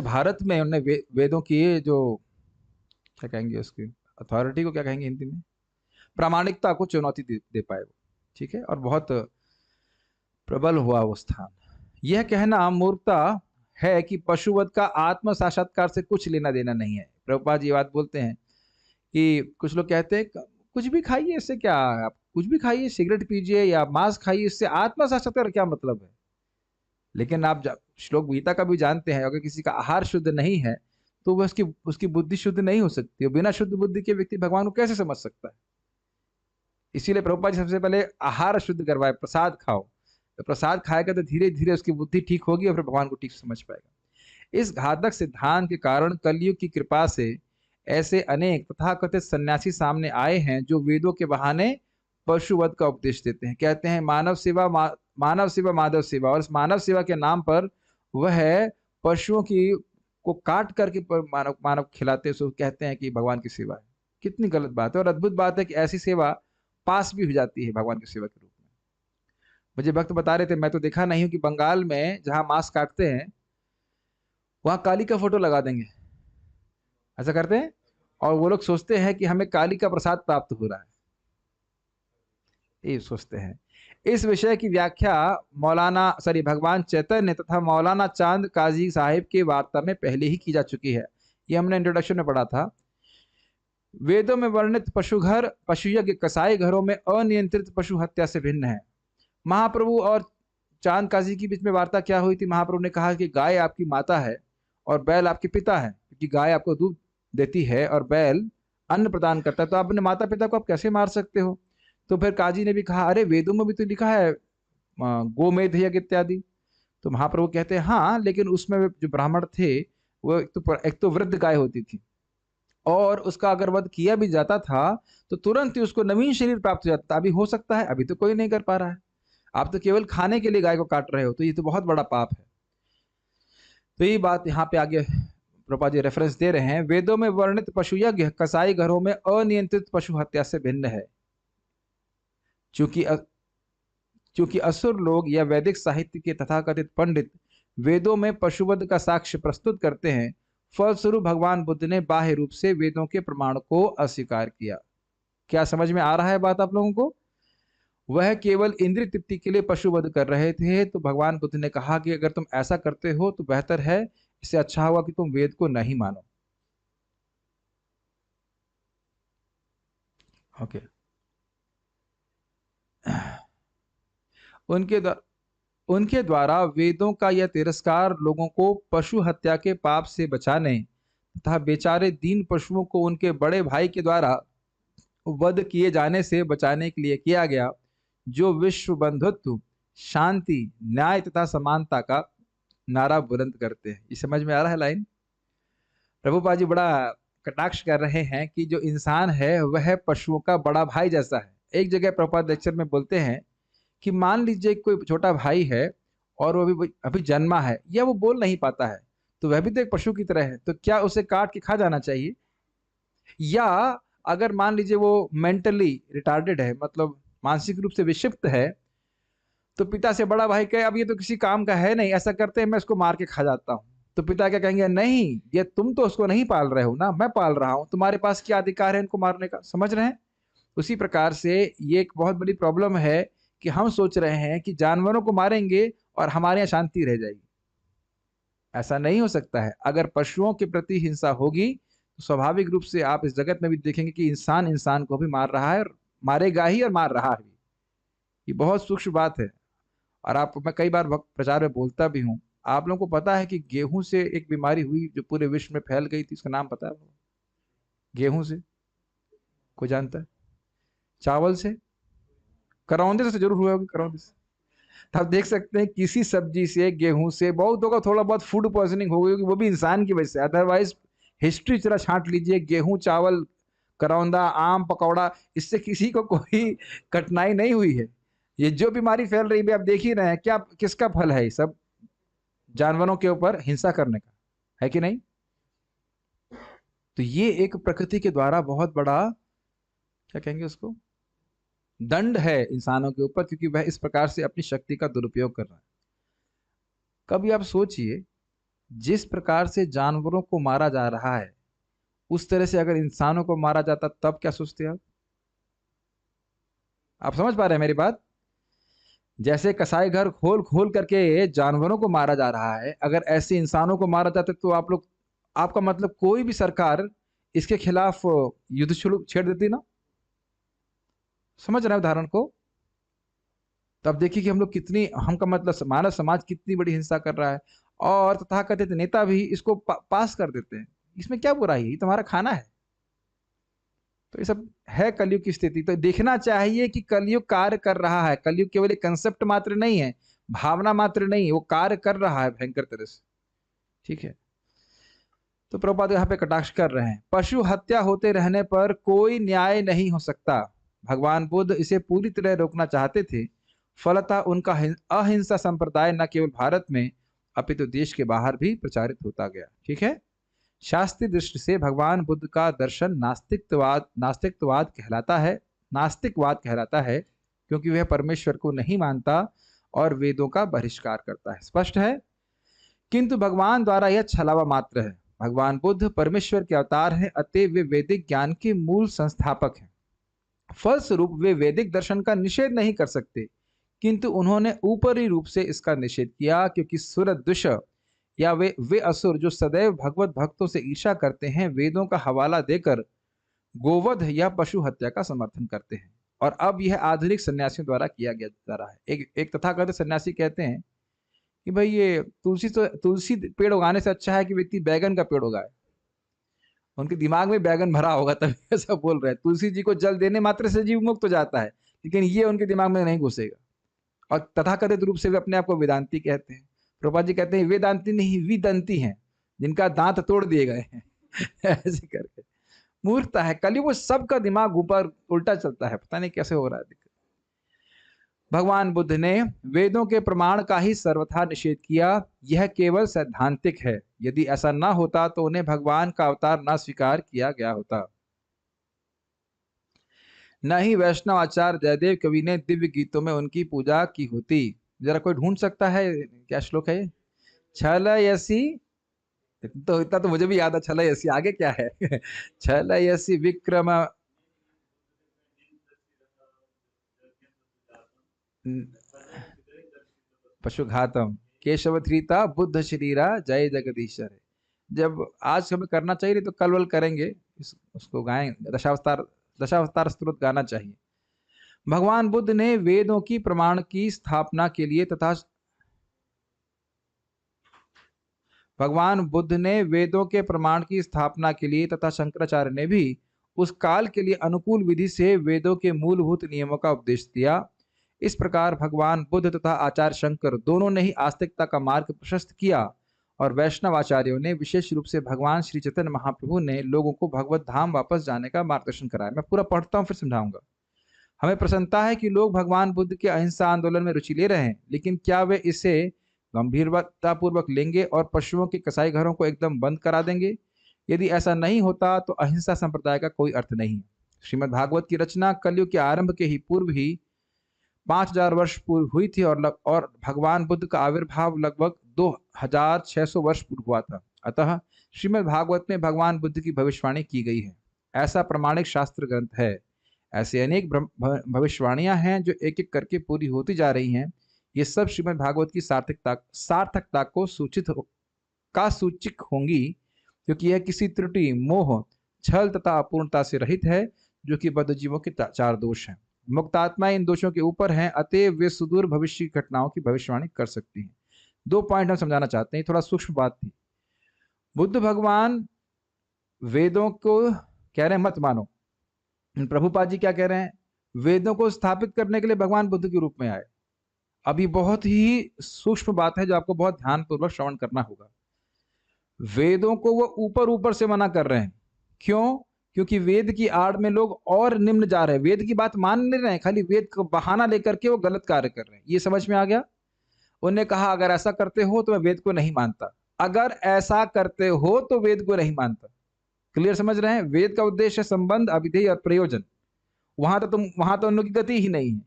भारत में उन्होंने वेदों की जो क्या कहेंगे, उसकी अथॉरिटी को क्या कहेंगे हिंदी में, प्रामाणिकता को चुनौती दे पाए वो। ठीक है? और बहुत प्रबल हुआ वो स्थान। यह कहना मूर्खता है कि पशुवध का आत्म साक्षात्कार से कुछ लेना देना नहीं है। प्रभुपाद जी बात बोलते हैं कि कुछ लोग कहते हैं कुछ भी खाइए, इससे क्या, आप कुछ भी खाइए, सिगरेट पीजिए या मांस खाइए, इससे आत्मा साक्षात्कार क्या मतलब है? लेकिन आप श्लोक गीता का भी जानते हैं, अगर किसी का आहार शुद्ध नहीं है तो वह उसकी बुद्धि शुद्ध नहीं हो सकती। बिना शुद्ध बुद्धि के व्यक्ति भगवान को कैसे समझ सकता है? इसीलिए प्रभुपाद जी सबसे पहले आहार शुद्ध करवाए, प्रसाद खाओ। तो प्रसाद खाएगा तो धीरे धीरे उसकी बुद्धि ठीक होगी और फिर भगवान को ठीक समझ पाएगा। इस घातक सिद्धांत के कारण कलयुग की कृपा से ऐसे अनेक तथाकथित सन्यासी सामने आए हैं जो वेदों के बहाने पशुवध का उपदेश देते हैं। कहते हैं मानव सेवा माधव सेवा, और इस मानव सेवा के नाम पर वह पशुओं को काट करके मानव खिलाते हैं, कहते हैं कि भगवान की सेवा है। कितनी गलत बात है। और अद्भुत बात है कि ऐसी सेवा पास भी हो जाती है भगवान की सेवा के रूप में। मुझे भक्त बता रहे थे, मैं तो देखा नहीं हूं, कि बंगाल में जहां मांस काटते हैं वहां काली का फोटो लगा देंगे, ऐसा करते हैं, और वो लोग सोचते हैं कि हमें काली का प्रसाद प्राप्त हो रहा है। ये सोचते हैं। इस विषय की व्याख्या भगवान चैतन्य तथा मौलाना चांद काजी साहिब की वार्ता में पहले ही की जा चुकी है। ये हमने इंट्रोडक्शन में पढ़ा था। वेदों में वर्णित पशुयज्ञ कसाई घरों में अनियंत्रित पशु हत्या से भिन्न है। महाप्रभु और चांद काजी के बीच में वार्ता क्या हुई थी? महाप्रभु ने कहा कि गाय आपकी माता है और बैल आपके पिता है, क्योंकि गाय आपको दूध देती है और बैल अन्न प्रदान करता है, तो आप अपने माता पिता को आप कैसे मार सकते हो? तो फिर काजी ने भी कहा, अरे वेदों में भी तो लिखा है गोमेध यज्ञ इत्यादि। तो महाप्रभु कहते हैं हाँ, लेकिन उसमें जो ब्राह्मण थे वो एक तो वृद्ध गाय होती थी, और उसका अगर वध किया भी जाता था तो तुरंत ही उसको नवीन शरीर प्राप्त हो जाता। अभी हो सकता है, अभी तो कोई नहीं कर पा रहा है। आप तो केवल खाने के लिए गाय को काट रहे हो, तो ये तो बहुत बड़ा पाप है। तो ये बात यहाँ पे आगे प्रभुपाद जी रेफरेंस दे रहे हैं। वेदों में वर्णित पशुयज्ञ कसाई घरों में अनियंत्रित पशु हत्या से भिन्न है। चूंकि असुर लोग या वैदिक साहित्य के तथाकथित पंडित वेदों में पशुवध का साक्ष्य प्रस्तुत करते हैं, फलस्वरूप भगवान बुद्ध ने बाह्य रूप से वेदों के प्रमाण को अस्वीकार किया। क्या समझ में आ रहा है बात आप लोगों को? वह केवल इंद्रिय तृप्ति के लिए पशुवध कर रहे थे, तो भगवान बुद्ध ने कहा कि अगर तुम ऐसा करते हो तो बेहतर है, इससे अच्छा होगा कि तुम वेद को नहीं मानो। ओके। उनके द्वारा वेदों का यह तिरस्कार लोगों को पशु हत्या के पाप से बचाने तथा बेचारे दीन पशुओं को उनके बड़े भाई के द्वारा वध किए जाने से बचाने के लिए किया गया, जो विश्व बंधुत्व, शांति, न्याय तथा समानता का नारा बुलंद करते हैं। ये समझ में आ रहा है लाइन? प्रभुपाद जी बड़ा कटाक्ष कर रहे हैं कि जो इंसान है वह पशुओं का बड़ा भाई जैसा है। एक जगह प्रभुपाद लेक्चर में बोलते हैं कि मान लीजिए कोई छोटा भाई है और वो अभी अभी जन्मा है या वो बोल नहीं पाता है, तो वह भी तो एक पशु की तरह है, तो क्या उसे काट के खा जाना चाहिए? या अगर मान लीजिए वो मेंटली रिटार्डेड है, मतलब मानसिक रूप से विक्षिप्त है, तो पिता से बड़ा भाई कहे अब ये तो किसी काम का है नहीं, ऐसा करते हैं मैं इसको मार के खा जाता हूँ, तो पिता क्या कहेंगे? नहीं, ये तुम तो उसको नहीं पाल रहे हो ना, मैं पाल रहा हूँ, तुम्हारे पास क्या अधिकार है इनको मारने का? समझ रहे हैं? उसी प्रकार से ये एक बहुत बड़ी प्रॉब्लम है कि हम सोच रहे हैं कि जानवरों को मारेंगे और हमारे यहाँ शांति रह जाएगी। ऐसा नहीं हो सकता है। अगर पशुओं के प्रति हिंसा होगी तो स्वाभाविक रूप से आप इस जगत में भी देखेंगे कि इंसान इंसान को भी मार रहा है, और मारेगा ही और मार रहा है भी। ये बहुत सूक्ष्म बात है। और आप, मैं कई बार प्रचार में बोलता भी हूँ, आप लोगों को पता है कि गेहूं से एक बीमारी हुई जो पूरे विश्व में फैल गई थी, उसका नाम पता है? गेहूं से कोई जानता है? चावल से? करौंदे से जरूर हुआ होगा, करौंदे से। तो आप देख सकते हैं किसी सब्जी से, गेहूं से, बहुत होगा थोड़ा बहुत फूड पॉइजनिंग हो गई होगी, वो भी इंसान की वजह से। अदरवाइज हिस्ट्री जरा छांट लीजिए, गेहूं, चावल, करौंदा, आम, पकौड़ा, इससे किसी को कोई कठिनाई नहीं हुई है। ये जो बीमारी फैल रही है आप देख ही रहे हैं, क्या किसका फल है? ये सब जानवरों के ऊपर हिंसा करने का है कि नहीं? तो ये एक प्रकृति के द्वारा बहुत बड़ा, क्या कहेंगे उसको, दंड है इंसानों के ऊपर, क्योंकि वह इस प्रकार से अपनी शक्ति का दुरुपयोग कर रहा है। कभी आप सोचिए, जिस प्रकार से जानवरों को मारा जा रहा है उस तरह से अगर इंसानों को मारा जाता तब क्या सोचते आप समझ पा रहे हैं मेरी बात? जैसे कसाई घर खोल खोल करके जानवरों को मारा जा रहा है, अगर ऐसे इंसानों को मारा जाता तो आप लोग, आपका मतलब कोई भी सरकार इसके खिलाफ युद्ध छेड़ देती ना? समझ रहे हैं उदाहरण को? तब देखिए कि हम लोग कितनी, हमका मतलब मानव समाज कितनी बड़ी हिंसा कर रहा है, और तथाकथित नेता भी इसको पास कर देते हैं। इसमें क्या बुराई है? ये तुम्हारा खाना है। तो ये सब है कलयुग की स्थिति। तो देखना चाहिए कि कलयुग कार्य कर रहा है। कलयुग केवल एक कंसेप्ट मात्र नहीं है, भावना मात्र नहीं है, वो कार्य कर रहा है भयंकर तरह से। ठीक है। तो प्रभुपाद यहाँ पे कटाक्ष कर रहे हैं, पशु हत्या होते रहने पर कोई न्याय नहीं हो सकता। भगवान बुद्ध इसे पूरी तरह रोकना चाहते थे, फलतः उनका अहिंसा संप्रदाय न केवल भारत में अपितु देश के बाहर भी प्रचारित होता गया। ठीक है। शास्त्रीय दृष्टि से भगवान बुद्ध का दर्शन नास्तिकवाद कहलाता है, क्योंकि वह परमेश्वर को नहीं मानता और वेदों का बहिष्कार करता है। स्पष्ट है। किंतु भगवान द्वारा यह छलावा मात्र है। भगवान बुद्ध परमेश्वर के अवतार हैं, अतएव वे वैदिक ज्ञान के मूल संस्थापक हैं। फलस्वरूप वे वैदिक दर्शन का निषेध नहीं कर सकते, किंतु उन्होंने ऊपरी रूप से इसका निषेध किया, क्योंकि सुरद्विष या वे असुर जो सदैव भगवत भक्तों से ईर्ष्या करते हैं, वेदों का हवाला देकर गोवध या पशु हत्या का समर्थन करते हैं। और अब यह आधुनिक सन्यासियों द्वारा किया गया जा रहा है। एक तथाकथित सन्यासी कहते हैं कि भाई ये तुलसी पेड़ उगाने से अच्छा है कि व्यक्ति बैगन का पेड़ उगाए। उनके दिमाग में बैगन भरा होगा तभी ऐसा बोल रहे हैं। तुलसी जी को जल देने मात्र से जीव मुक्त हो जाता है, लेकिन ये उनके दिमाग में नहीं घुसेगा। और तथाकथित रूप से वे अपने आप को वेदांती कहते हैं। प्रभुपाद जी कहते हैं वेदांती नहीं, विदंती हैं, जिनका दांत तोड़ दिए गए हैं ऐसे करके। मूर्खता है, कल वो सबका दिमाग ऊपर उल्टा चलता है, पता नहीं कैसे हो रहा है। भगवान बुद्ध ने वेदों के प्रमाण का ही सर्वथा निषेध किया। यह केवल सैद्धांतिक है। यदि ऐसा ना होता तो उन्हें भगवान का अवतार ना स्वीकार किया गया होता। न ही वैष्णव आचार्य जयदेव कवि ने दिव्य गीतों में उनकी पूजा की होती। जरा कोई ढूंढ सकता है क्या श्लोक है? छलयसी, तो इतना तो मुझे भी याद है। छलयसी आगे क्या है? छलयसी विक्रम पशुघातम केशव धृता बुद्ध शरीरा जय जगदीश्वर। जब आज हमें करना चाहिए तो कल वल करेंगे, उसको गाएं। दशावतार स्तोत्र गाना चाहिए। भगवान बुद्ध ने वेदों की प्रमाण की स्थापना के लिए तथा भगवान बुद्ध ने वेदों के प्रमाण की स्थापना के लिए तथा शंकराचार्य ने भी उस काल के लिए अनुकूल विधि से वेदों के मूलभूत नियमों का उपदेश दिया। इस प्रकार भगवान बुद्ध तथा आचार्य शंकर दोनों ने ही आस्तिकता का मार्ग प्रशस्त किया, और वैष्णव आचार्यों ने विशेष रूप से भगवान श्री चैतन्य महाप्रभु ने लोगों को भगवत धाम वापस जाने का मार्गदर्शन कराया। मैं पूरा पढ़ता हूँ फिर समझाऊंगा। हमें प्रसन्नता है कि लोग भगवान बुद्ध के अहिंसा आंदोलन में रुचि ले रहे हैं, लेकिन क्या वे इसे गंभीरतापूर्वक लेंगे और पशुओं के कसाई घरों को एकदम बंद करा देंगे? यदि ऐसा नहीं होता तो अहिंसा संप्रदाय का कोई अर्थ नहीं है। श्रीमद् भागवत की रचना कलयुग के आरंभ के ही पूर्व ही 5000 वर्ष पूर्व हुई थी, और भगवान बुद्ध का आविर्भाव लगभग 2600 वर्ष पूर्व हुआ था। अतः श्रीमद् भागवत में भगवान बुद्ध की भविष्यवाणी की गई है, ऐसा प्रमाणिक शास्त्र ग्रंथ है। ऐसे अनेक भविष्यवाणियां हैं जो एक एक करके पूरी होती जा रही हैं। ये सब श्रीमद् भागवत की सार्थकता को सूचिक होंगी, क्योंकि यह किसी त्रुटि, मोह, छल तथा अपूर्णता से रहित है, जो कि बद्ध जीवों के 4 दोष हैं। मुक्तात्मा इन दोषों के ऊपर हैं, अतएव वे सुदूर भविष्य की घटनाओं की भविष्यवाणी कर सकती हैं। 2 पॉइंट हम समझाना चाहते हैं, थोड़ा सूक्ष्म बात थी। बुद्ध भगवान वेदों को कह रहे हैं मत मानो। प्रभुपाद जी क्या कह रहे हैं? वेदों को स्थापित करने के लिए भगवान बुद्ध के रूप में आए। अभी बहुत ही सूक्ष्म बात है जो आपको बहुत ध्यानपूर्वक श्रवण करना होगा। वेदों को वो ऊपर से मना कर रहे हैं। क्यों? क्योंकि वेद की आड़ में लोग और निम्न जा रहे हैं। वेद की बात मान नहीं रहे हैं, खाली वेद का बहाना लेकर के वो गलत कार्य कर रहे हैं। ये समझ में आ गया? उन्होंने कहा अगर ऐसा करते हो तो मैं वेद को नहीं मानता, अगर ऐसा करते हो तो वेद को नहीं मानता। क्लियर समझ रहे हैं? वेद का उद्देश्य संबंध, अभिधेय और प्रयोजन। वहां तो उन लोगों की गति ही नहीं है।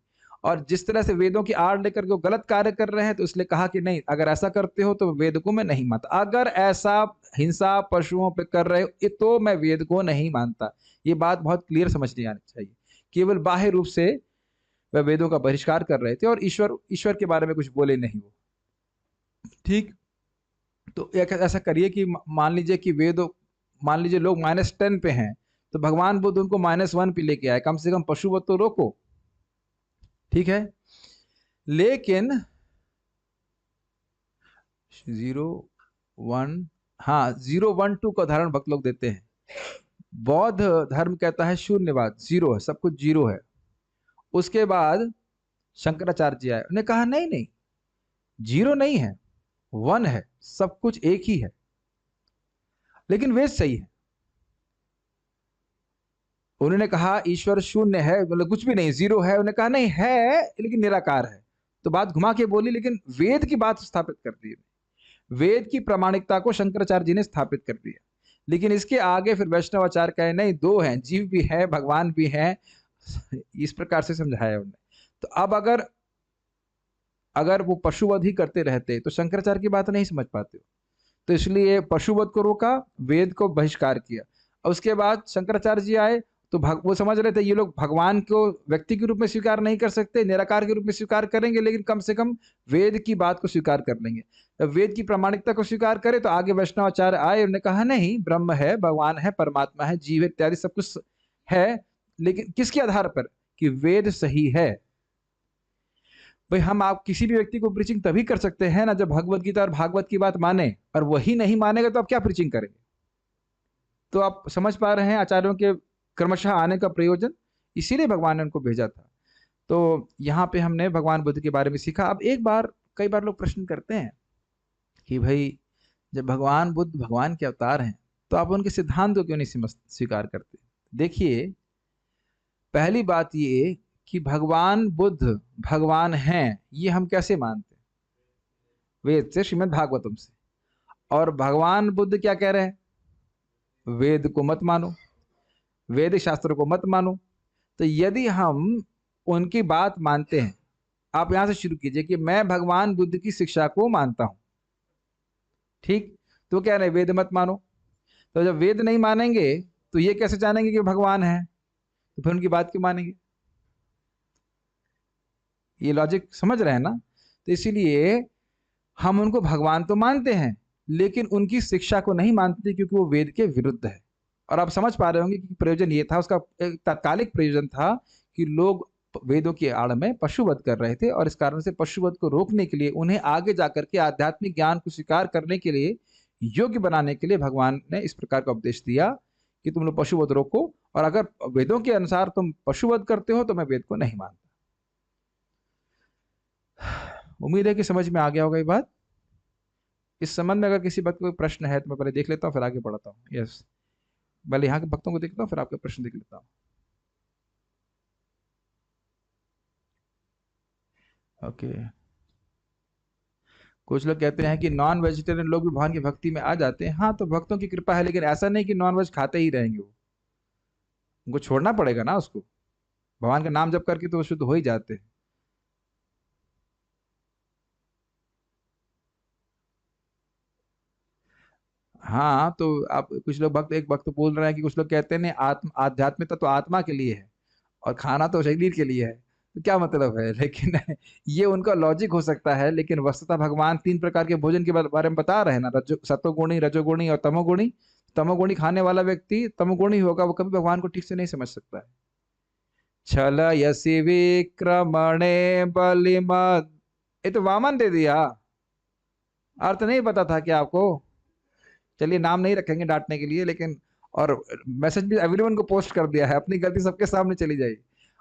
और जिस तरह से वेदों की आड़ लेकर के गलत कार्य कर रहे हैं, तो इसलिए कहा कि नहीं, अगर ऐसा करते हो तो वेद को मैं नहीं मानता। अगर ऐसा हिंसा पशुओं पे कर रहे हो तो मैं वेद को नहीं मानता। ये बात बहुत क्लियर समझनी आनी चाहिए। केवल बाह्य रूप से वह वेदों का बहिष्कार कर रहे थे और ईश्वर के बारे में कुछ बोले नहीं वो। ठीक, तो ऐसा करिए कि मान लीजिए लोग -10 पे हैं, तो भगवान बुद्ध उनको -1 पे लेके आए। कम से कम पशुवध तो रोको। ठीक है, लेकिन 0 1 2 का उदाहरण भक्त लोग देते हैं। बौद्ध धर्म कहता है शून्यवाद, 0 है, सब कुछ 0 है। उसके बाद शंकराचार्य जी आए, उन्होंने कहा नहीं 0 नहीं है, 1 है, सब कुछ एक ही है। लेकिन वेद सही है। उन्होंने कहा ईश्वर शून्य है, मतलब कुछ भी नहीं, 0 है। उन्होंने कहा नहीं है लेकिन निराकार है। तो बात घुमा के बोली, लेकिन वेद की बात स्थापित कर दी। वेद की प्रामाणिकता को शंकराचार्य जी ने स्थापित कर दिया। लेकिन इसके आगे फिर वैष्णवाचार्य कहे नहीं, 2 हैं, जीव भी है, भगवान भी है। इस प्रकार से समझाया उन्होंने। तो अब अगर वो पशुवध ही करते रहते तो शंकराचार्य की बात नहीं समझ पाते। तो इसलिए पशुवध को रोका, वेद को बहिष्कार किया। और उसके बाद शंकराचार्य जी आए तो वो समझ रहे थे ये लोग भगवान को व्यक्ति के रूप में स्वीकार नहीं कर सकते, निराकार के रूप में स्वीकार करेंगे, लेकिन कम से कम वेद की बात को स्वीकार कर लेंगे। जब वेद की प्रामाणिकता को स्वीकार करे तो आगे वैष्णवाचार्य आए, उन्होंने कहा नहीं, ब्रह्म है, भगवान है, परमात्मा है, जीव इत्यादि सब कुछ है, लेकिन किसके आधार पर? कि वेद सही है। भाई हम आप किसी भी व्यक्ति को प्रीचिंग तभी कर सकते हैं ना जब भगवत गीता और भागवत की बात माने, और वही नहीं मानेगा तो आप क्या प्रीचिंग करेंगे? तो आप समझ पा रहे हैं आचार्यों के क्रमशः आने का प्रयोजन, इसीलिए भगवान ने उनको भेजा था। तो यहाँ पे हमने भगवान बुद्ध के बारे में सीखा। अब कई बार लोग प्रश्न करते हैं कि भाई जब भगवान बुद्ध भगवान के अवतार हैं तो आप उनके सिद्धांत को क्यों नहीं स्वीकार करते? देखिए, पहली बात ये कि भगवान बुद्ध भगवान हैं, ये हम कैसे मानते हैं? वेद से, श्रीमद् भागवतम से। और भगवान बुद्ध क्या कह रहे हैं? वेद को मत मानो, वेद शास्त्रों को मत मानो। तो यदि हम उनकी बात मानते हैं, आप यहां से शुरू कीजिए कि मैं भगवान बुद्ध की शिक्षा को मानता हूं, ठीक, तो कह रहे हैं वेद मत मानो। तो जब वेद नहीं मानेंगे तो ये कैसे जानेंगे कि भगवान है? तो फिर उनकी बात क्यों मानेंगे? ये लॉजिक समझ रहे हैं ना? तो इसीलिए हम उनको भगवान तो मानते हैं लेकिन उनकी शिक्षा को नहीं मानते, क्योंकि वो वेद के विरुद्ध है। और आप समझ पा रहे होंगे कि प्रयोजन ये था, उसका एक तात्कालिक प्रयोजन था कि लोग वेदों की आड़ में पशुवध कर रहे थे, और इस कारण से पशुवध को रोकने के लिए, उन्हें आगे जाकर के आध्यात्मिक ज्ञान को स्वीकार करने के लिए, योग्य बनाने के लिए भगवान ने इस प्रकार का उपदेश दिया कि तुम लोग पशुवध रोको, और अगर वेदों के अनुसार तुम पशुवध करते हो तो मैं वेद को नहीं मानता। उम्मीद है कि समझ में आ गया होगा ये बात। इस संबंध में अगर किसी बात कोई प्रश्न है तो मैं पहले देख लेता हूँ, फिर आगे बढ़ाता हूँ। यस, पहले यहाँ के भक्तों को देखता हूँ, फिर आपके प्रश्न देख लेता हूँ। ओके, कुछ लोग कहते हैं कि नॉन वेजिटेरियन लोग भी भगवान की भक्ति में आ जाते हैं। हाँ, तो भक्तों की कृपा है, लेकिन ऐसा नहीं कि नॉन वेज खाते ही रहेंगे वो, उनको छोड़ना पड़ेगा ना उसको। भगवान का नाम जप करके तो वो शुद्ध हो ही जाते हैं। हाँ, तो आप कुछ लोग एक भक्त बोल रहे हैं कि कुछ लोग कहते हैं आध्यात्मिकता तो आत्मा के लिए है और खाना तो शरीर के लिए है, तो क्या मतलब है? लेकिन ये उनका लॉजिक हो सकता है, लेकिन वस्तुतः भगवान 3 प्रकार के भोजन के बारे में बता रहे हैं ना, सत्वगुणी, रजोगुणी और तमोगुणी। तमोगुणी खाने वाला व्यक्ति तमोगुणी होगा, वो कभी भगवान को ठीक से नहीं समझ सकता है। छल यसी विक्रमणे बलिमद, ये तो वामन दे दिया, अर्थ नहीं पता था क्या आपको? चलिए, नाम नहीं रखेंगे डांटने के लिए, लेकिन और मैसेज भी एवरीवन को पोस्ट कर दिया है, अपनी गलती सबके सामने चली जाएगी।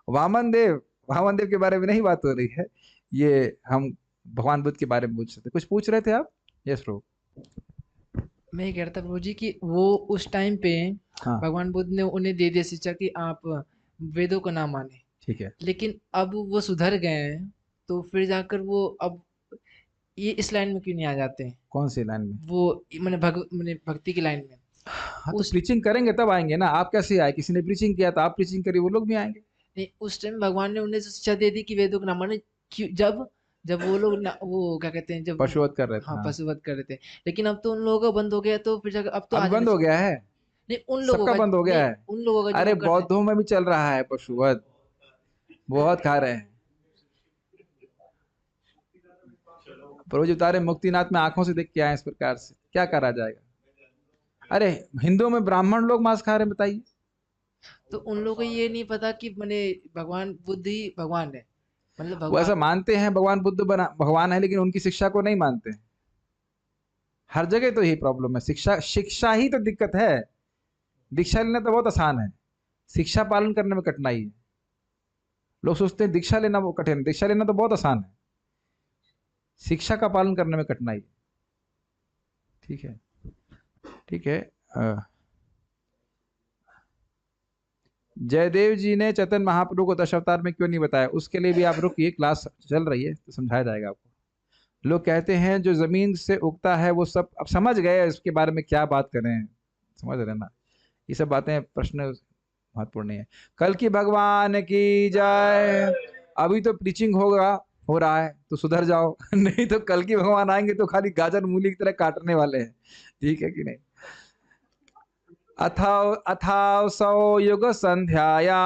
वामन देव के बारे में नहीं बात हो रही है, ये हम भगवान बुद्ध के बारे में पूछ सकते। कुछ पूछ रहे थे आप? यस प्रभु। मैं ये कह रहा था प्रभु जी कि वो उस टाइम पे हाँ, भगवान बुद्ध ने उन्हें दे दिया शिक्षा कि आप वेदों को ना माने, ठीक है। लेकिन अब वो सुधर गए हैं, तो फिर जाकर वो अब ये इस लाइन में क्यों नहीं आ जाते हैं? कौन सी लाइन में? वो मैंने भक्ति की लाइन में। हाँ, तो उस प्रीचिंग करेंगे तब आएंगे ना। आप कैसे आए? किसी ने प्रीचिंग किया तो आप प्रीचिंग करिए, वो लोग भी आएंगे। नहीं, उस टाइम भगवान ने उन्हें शिक्षा दे दी कि वेदों को ना माने। क्यों? जब जब वो लोग वो क्या कहते हैं, जब पशुवध कर रहे थे, हाँ हाँ। पशुवध कर रहे थे, लेकिन अब तो उन लोगों का बंद हो गया, तो फिर जाकर अब तो अभी आज बंद हो गया है, नहीं उन लोगों सबका का, बंद हो गया नहीं है। उन लोगों का जो अरे लोग करते हैं। बौद्धों में भी चल रहा है पशुवध, बहुत खा रहे हैं। प्रभु जी उतारे मुक्तिनाथ में आंखों से देख के आए, इस प्रकार से क्या करा जाएगा? अरे हिंदुओं में ब्राह्मण लोग मांस खा रहे हैं, बताइए। तो उन लोगों को ये नहीं पता कि भगवान बुद्ध ही भगवान है, मतलब वो ऐसा भगवान। मानते हैं भगवान बुद्ध बना भगवान है, लेकिन उनकी शिक्षा को नहीं मानते हैं। हर जगह तो यही प्रॉब्लम है, शिक्षा ही तो दिक्कत है। दीक्षा लेना तो बहुत आसान है, शिक्षा पालन करने में कठिनाई है। लोग सोचते हैं दीक्षा लेना वो कठिन है, दीक्षा लेना तो बहुत आसान है, शिक्षा का पालन करने में कठिनाई है। ठीक है, ठीक है। जयदेव जी ने चैतन्य महाप्रभु को दशावतार में क्यों नहीं बताया? उसके लिए भी आप रुकिए, क्लास चल रही है तो समझाया जाएगा आपको। लोग कहते हैं जो जमीन से उगता है वो सब, अब समझ गए इसके बारे में क्या बात करें, समझ रहे ना? ये सब बातें, प्रश्न महत्वपूर्ण नहीं है। कल की भगवान की जय। अभी तो प्रीचिंग हो रहा है तो सुधर जाओ नहीं तो कल की भगवान आएंगे तो खाली गाजर मूली की तरह काटने वाले हैं। ठीक है कि नहीं? अथावसौ युग संध्याया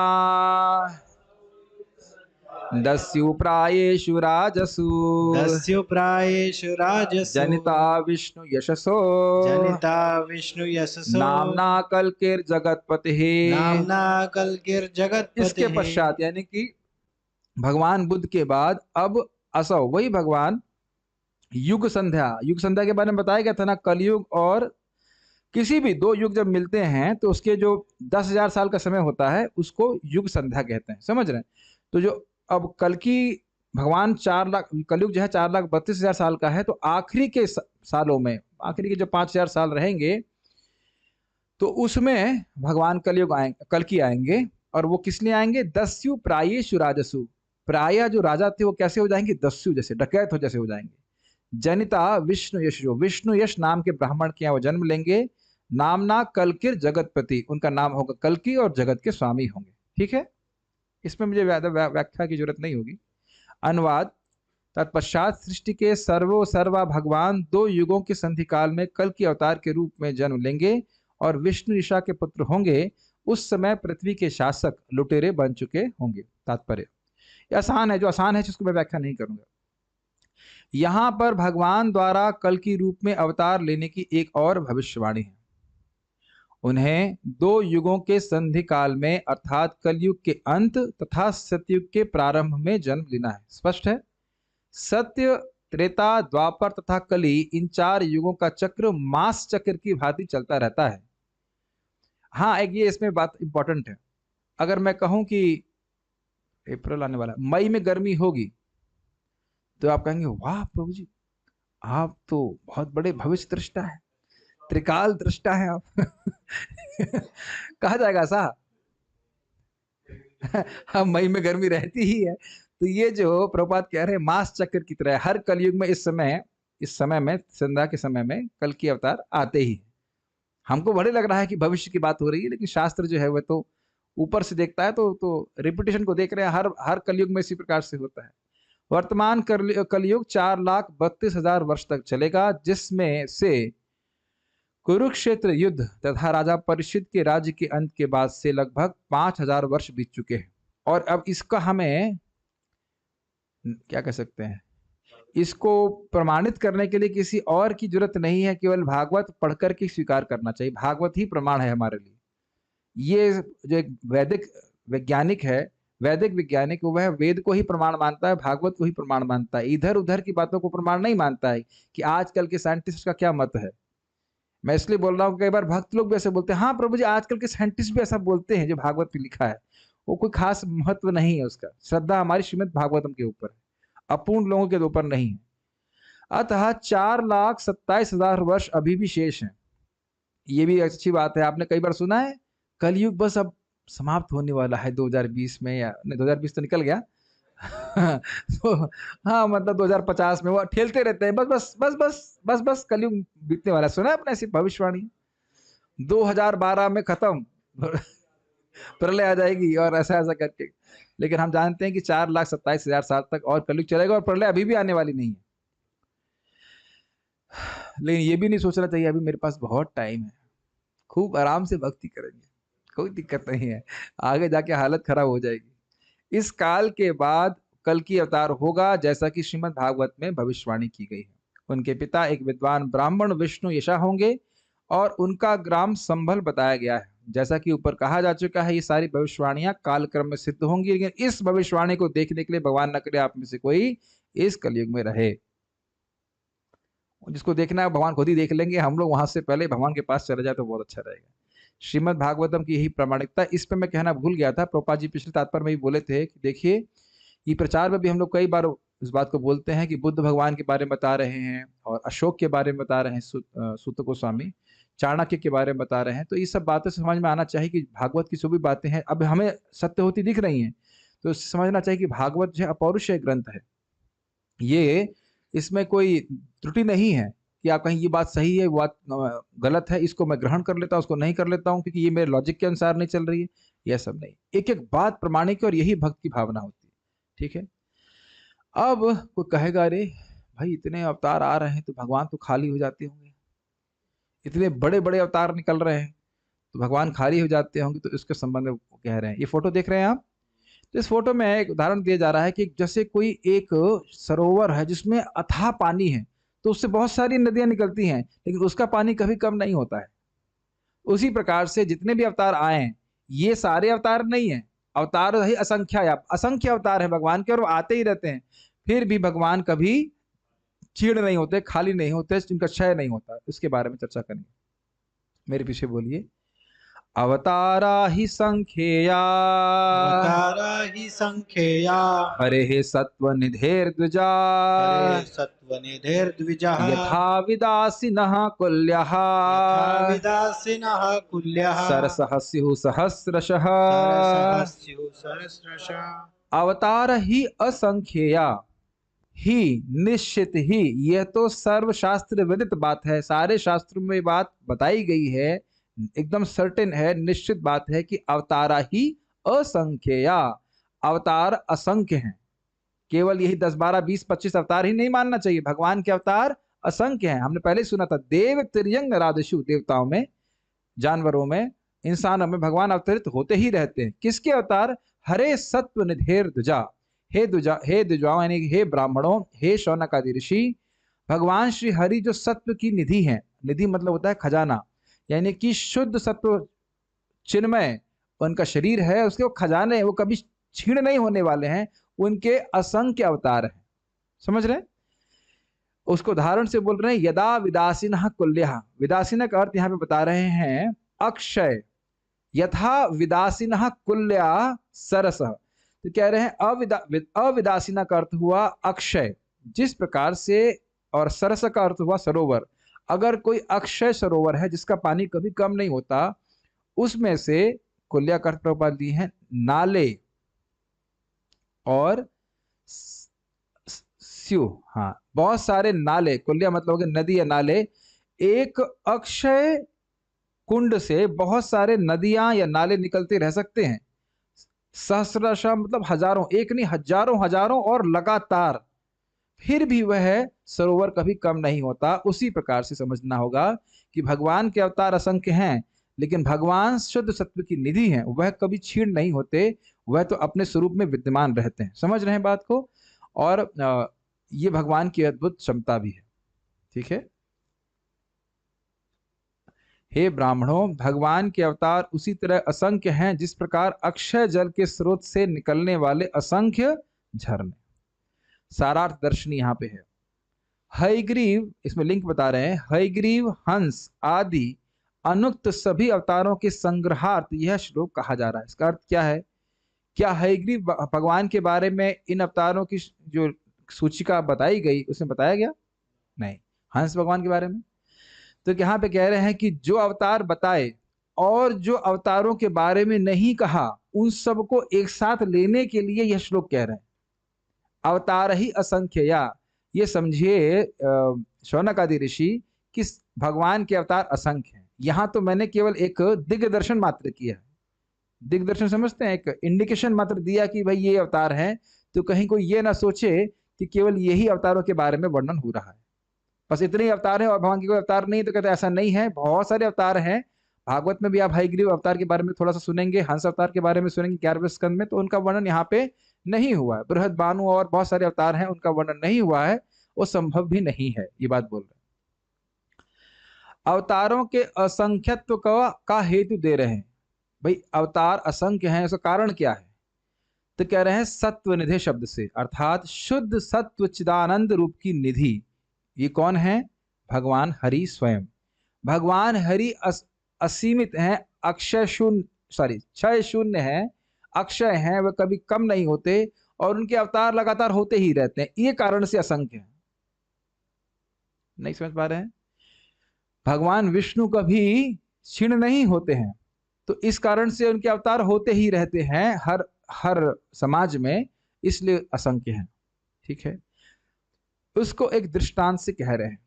दस्यु प्रायेषु राजसु दस्यु प्रायेषु राजसु जनिता विष्णु यशसो जनिता विष्णु यशसो नामना कल्किर्जगत्पतिः। नामना कल्किर्जगत्पतिः। इसके पश्चात यानी कि भगवान बुद्ध के बाद अब असौ वही भगवान युग संध्या के बारे में बताया गया था ना। कलयुग और किसी भी दो युग जब मिलते हैं तो उसके जो 10,000 साल का समय होता है उसको युग संध्या कहते हैं, समझ रहे हैं। तो जो अब कल की भगवान 4 लाख, कलयुग जो है 4,32,000 साल का है, तो आखिरी के सालों में, आखिरी के जो 5,000 साल रहेंगे तो उसमें भगवान कल्कि आएंगे। और वो किस लिए आएंगे? दस्यु प्रायेषु राजसु, प्राय जो राजा थे वो कैसे हो जाएंगे? दस्यु जैसे, डकैत हो जैसे हो जाएंगे। जनिता विष्णु यश, जो विष्णु यश नाम के ब्राह्मण के यहाँ वो जन्म लेंगे। नामना कल्किर जगतपति, उनका नाम होगा कल्कि और जगत के स्वामी होंगे। ठीक है, इसमें मुझे व्याख्या की जरूरत नहीं होगी। अनुवाद: तत्पश्चात सृष्टि के सर्वा भगवान 2 युगों के संधि काल में कल की अवतार के रूप में जन्म लेंगे और विष्णु ईशा के पुत्र होंगे। उस समय पृथ्वी के शासक लुटेरे बन चुके होंगे। तात्पर्य: यह आसान है, जो आसान है जिसको मैं व्याख्या नहीं करूंगा। यहां पर भगवान द्वारा कल की रूप में अवतार लेने की एक और भविष्यवाणी है। उन्हें 2 युगों के संधि काल में अर्थात कलयुग के अंत तथा सतयुग के प्रारंभ में जन्म लेना है। स्पष्ट है? सत्य, त्रेता, द्वापर तथा कली, इन 4 युगों का चक्र मास चक्र की भांति चलता रहता है। हाँ, एक ये इसमें बात इंपॉर्टेंट है। अगर मैं कहूं कि अप्रैल आने वाला, मई में गर्मी होगी, तो आप कहेंगे वाह प्रभु जी, आप तो बहुत बड़े भविष्य दृष्टा है, त्रिकाल दृष्टा है आप। कहा जाएगा ऐसा? हाँ, मई में गर्मी रहती ही है। तो ये जो प्रभुपाद कह रहे हैं मास चक्र की तरह, हर कलयुग में इस समय में, संध्या के समय में कल की अवतार आते ही। हमको बड़े लग रहा है कि भविष्य की बात हो रही है, लेकिन शास्त्र जो है वह तो ऊपर से देखता है, तो रिपीटेशन को देख रहे हैं। हर कलयुग में इसी प्रकार से होता है। वर्तमान कलयुग 4,32,000 वर्ष तक चलेगा, जिसमें से कुरुक्षेत्र युद्ध तथा राजा परीक्षित के राज्य के अंत के बाद से लगभग 5,000 वर्ष बीत चुके हैं। और अब इसका हमें क्या कह सकते हैं, इसको प्रमाणित करने के लिए किसी और की जरूरत नहीं है, केवल भागवत पढ़कर के स्वीकार करना चाहिए। भागवत ही प्रमाण है हमारे लिए। ये जो एक वैदिक वैज्ञानिक वह वेद को ही प्रमाण मानता है, भागवत को ही प्रमाण मानता है। इधर उधर की बातों को प्रमाण नहीं मानता है कि आजकल के साइंटिस्ट का क्या मत है। मैं इसलिए बोल रहा हूँ, कई बार भक्त लोग भी ऐसे बोलते हैं, हाँ प्रभु जी आजकल के साइंटिस्ट भी ऐसा बोलते हैं, जो भागवत में लिखा है वो कोई खास महत्व नहीं है उसका। श्रद्धा हमारी श्रीमद् भागवतम के ऊपर है, अपूर्ण लोगों के ऊपर नहीं है। अतः 4,27,000 वर्ष अभी भी शेष हैं। ये भी अच्छी बात है। आपने कई बार सुना है कलयुग बस अब समाप्त होने वाला है 2020 में, या नहीं 2020 तो निकल गया। तो हाँ, मतलब 2050 में वो ठेलते रहते हैं, बस बस बस बस बस बस कलयुग बीतने वाला है। सुना है आपने ऐसी भविष्यवाणी? 2012 में खत्म, प्रलय आ जाएगी और ऐसा ऐसा करके। लेकिन हम जानते हैं कि 4,27,000 साल तक और कलयुग चलेगा और प्रलय अभी भी आने वाली नहीं है। लेकिन ये भी नहीं सोचना चाहिए अभी मेरे पास बहुत टाइम है, खूब आराम से भक्ति करेंगे, कोई दिक्कत नहीं है, आगे जाके हालत खराब हो जाएगी। इस काल के बाद कल की अवतार होगा, जैसा कि श्रीमद् भागवत में भविष्यवाणी की गई है। उनके पिता एक विद्वान ब्राह्मण विष्णु यशा होंगे और उनका ग्राम संभल बताया गया है। जैसा कि ऊपर कहा जा चुका है, ये सारी भविष्यवाणियां कालक्रम में सिद्ध होंगी, लेकिन इस भविष्यवाणी को देखने के लिए भगवान न करे आप में से कोई इस कलयुग में रहे। जिसको देखना है भगवान खुद ही देख लेंगे, हम लोग वहां से पहले भगवान के पास चले जाए तो बहुत अच्छा रहेगा। श्रीमद् भागवतम की यही प्रामाणिकता। इस पे मैं कहना भूल गया था, प्रभुपाद जी पिछले तात्पर्य में भी बोले थे कि देखिए, ये प्रचार में भी हम लोग कई बार इस बात को बोलते हैं कि बुद्ध भगवान के बारे में बता रहे हैं और अशोक के बारे में बता रहे हैं, सूत गोस्वामी चाणक्य के बारे में बता रहे हैं। तो ये सब बातें समझ में आना चाहिए कि भागवत की जो भी बातें हैं अब हमें सत्य होती दिख रही हैं, तो समझना चाहिए कि भागवत जो है अपौरुषेय ग्रंथ है। ये इसमें कोई त्रुटि नहीं है कि आप कहीं ये बात सही है, वो बात गलत है, इसको मैं ग्रहण कर लेता हूँ, उसको नहीं कर लेता हूँ क्योंकि ये मेरे लॉजिक के अनुसार नहीं चल रही है। यह सब नहीं, एक एक बात प्रमाणिक है और यही भक्त की भावना होती है। ठीक है। अब कोई कहेगा अरे भाई इतने अवतार आ रहे हैं तो भगवान तो खाली हो जाते होंगे, इतने बड़े बड़े अवतार निकल रहे हैं तो भगवान खाली हो जाते होंगे, तो इसके संबंध में कह रहे हैं। ये फोटो देख रहे हैं आप, तो इस फोटो में एक उदाहरण दिया जा रहा है कि जैसे कोई एक सरोवर है जिसमें अथाह पानी है, तो उससे बहुत सारी नदियां निकलती हैं, लेकिन उसका पानी कभी कम नहीं होता है। उसी प्रकार से जितने भी अवतार आए हैं, ये सारे अवतार नहीं है, अवतार ही असंख्य अवतार है भगवान के, और वो आते ही रहते हैं, फिर भी भगवान कभी क्षीण नहीं होते, खाली नहीं होते, जिनका क्षय नहीं होता। इसके बारे में चर्चा करेंगे। मेरे पीछे बोलिए। अवतारा ही संख्येया अवतारा हि संख्येया हरे सत्व निधेर्द्विजा हरे सत्त्वनिधेर्द्विजः यथा विदासिनः कुल्यः यथा विदासिनः कुल्यः सरसः स्युः सहस्रशः। सरसः स्युः सहस्रशः। अवतार ही असंख्येया, ही निश्चित ही, यह तो सर्वशास्त्र विदित बात है, सारे शास्त्रों में बात बताई गई है, एकदम सर्टेन है, निश्चित बात है कि अवतारा ही असंख्येया, अवतार असंख्य हैं। केवल यही 10 12 20 25 अवतार ही नहीं मानना चाहिए, भगवान के अवतार असंख्य हैं। हमने पहले सुना था, देव तिर्यंग राधेषु, देवताओं में, जानवरों में, इंसानों में भगवान अवतरित होते ही रहते हैं। किसके अवतार? हरे सत्व निधेर द्विजा, हे द्विजाओं यानी हे ब्राह्मणों, हे शौनकादि ऋषि, भगवान श्री हरि जो सत्व की निधि है, निधि मतलब होता है खजाना, यानी कि शुद्ध सत्व चिन्मय उनका शरीर है, उसके वो खजाने, वो कभी छीण नहीं होने वाले हैं, उनके असंख्य अवतार हैं। समझ रहे हैं? उसको उदाहरण से बोल रहे हैं, यदा विदासिनः कुल्यः, विदासीन का अर्थ यहाँ पे बता रहे हैं अक्षय, यथा विदासिनः कुल्या सरसः, तो कह रहे हैं अविदासीना का अर्थ हुआ अक्षय, जिस प्रकार से, और सरस का अर्थ हुआ सरोवर। अगर कोई अक्षय सरोवर है जिसका पानी कभी कम नहीं होता, उसमें से कुल्या का अर्थ प्रभुपाद दिए हैं नाले और स्यु, हाँ बहुत सारे नाले, कुल्या मतलब हो गए नदी या नाले। एक अक्षय कुंड से बहुत सारे नदियां या नाले निकलते रह सकते हैं, सहस्रशः मतलब हजारों, एक नहीं हजारों हजारों और लगातार, फिर भी वह सरोवर कभी कम नहीं होता। उसी प्रकार से समझना होगा कि भगवान के अवतार असंख्य हैं, लेकिन भगवान शुद्ध सत्व की निधि हैं, वह कभी क्षीण नहीं होते, वह तो अपने स्वरूप में विद्यमान रहते हैं। समझ रहे हैं बात को? और ये भगवान की अद्भुत क्षमता भी है। ठीक है। हे ब्राह्मणों, भगवान के अवतार उसी तरह असंख्य हैं जिस प्रकार अक्षय जल के स्रोत से निकलने वाले असंख्य झरने। सारार्थ दर्शनी यहाँ पे है। हयग्रीव, इसमें लिंक बता रहे हैं, हयग्रीव, हंस आदि अनुक्त सभी अवतारों के संग्रहार्थ यह श्लोक कहा जा रहा है। इसका अर्थ क्या है? क्या हयग्रीव भगवान के बारे में इन अवतारों की जो सूचिका बताई गई उसमें बताया गया? नहीं। हंस भगवान के बारे में, तो यहाँ पे कह रहे हैं कि जो अवतार बताए और जो अवतारों के बारे में नहीं कहा, उन सबको एक साथ लेने के लिए यह श्लोक कह रहे हैं। अवतार ही असंख्य, या ये समझिए शौनकादि ऋषि कि भगवान के अवतार असंख्य हैं। यहाँ तो मैंने केवल एक दिग्दर्शन मात्र किया है। दिग्दर्शन समझते हैं? एक इंडिकेशन मात्र दिया कि भाई ये अवतार हैं, तो कहीं कोई ये ना सोचे कि केवल यही अवतारों के बारे में वर्णन हो रहा है, बस इतने ही अवतार है और भगवान के कोई अवतार नहीं। तो कहते ऐसा नहीं है, बहुत सारे अवतार हैं। भागवत में भी आप हयग्रीव अवतार के बारे में थोड़ा सा सुनेंगे, हंस अवतार के बारे में सुनेंगे 11वें स्कंद में, तो उनका वर्णन यहाँ पे नहीं हुआ है। बृहद भानु और बहुत सारे अवतार हैं, उनका वर्णन नहीं हुआ है, वो संभव भी नहीं है, ये बात बोल रहे हैं। अवतारों के असंख्यत्व का हेतु दे रहे हैं। भाई अवतार असंख्य हैं, इसका कारण क्या है? तो कह रहे हैं सत्व निधि शब्द से, अर्थात शुद्ध सत्व चिदानंद रूप की निधि। ये कौन है? भगवान हरि स्वयं। भगवान हरि असीमित हैं, अक्षय शून्य, क्षय शून्य है, अक्षय हैं, वह कभी कम नहीं होते और उनके अवतार लगातार होते ही रहते हैं। ये कारण से असंख्य है। नहीं समझ पा रहे हैं? भगवान विष्णु कभी क्षीण नहीं होते हैं, तो इस कारण से उनके अवतार होते ही रहते हैं हर समाज में, इसलिए असंख्य हैं। ठीक है। उसको एक दृष्टांत से कह रहे हैं।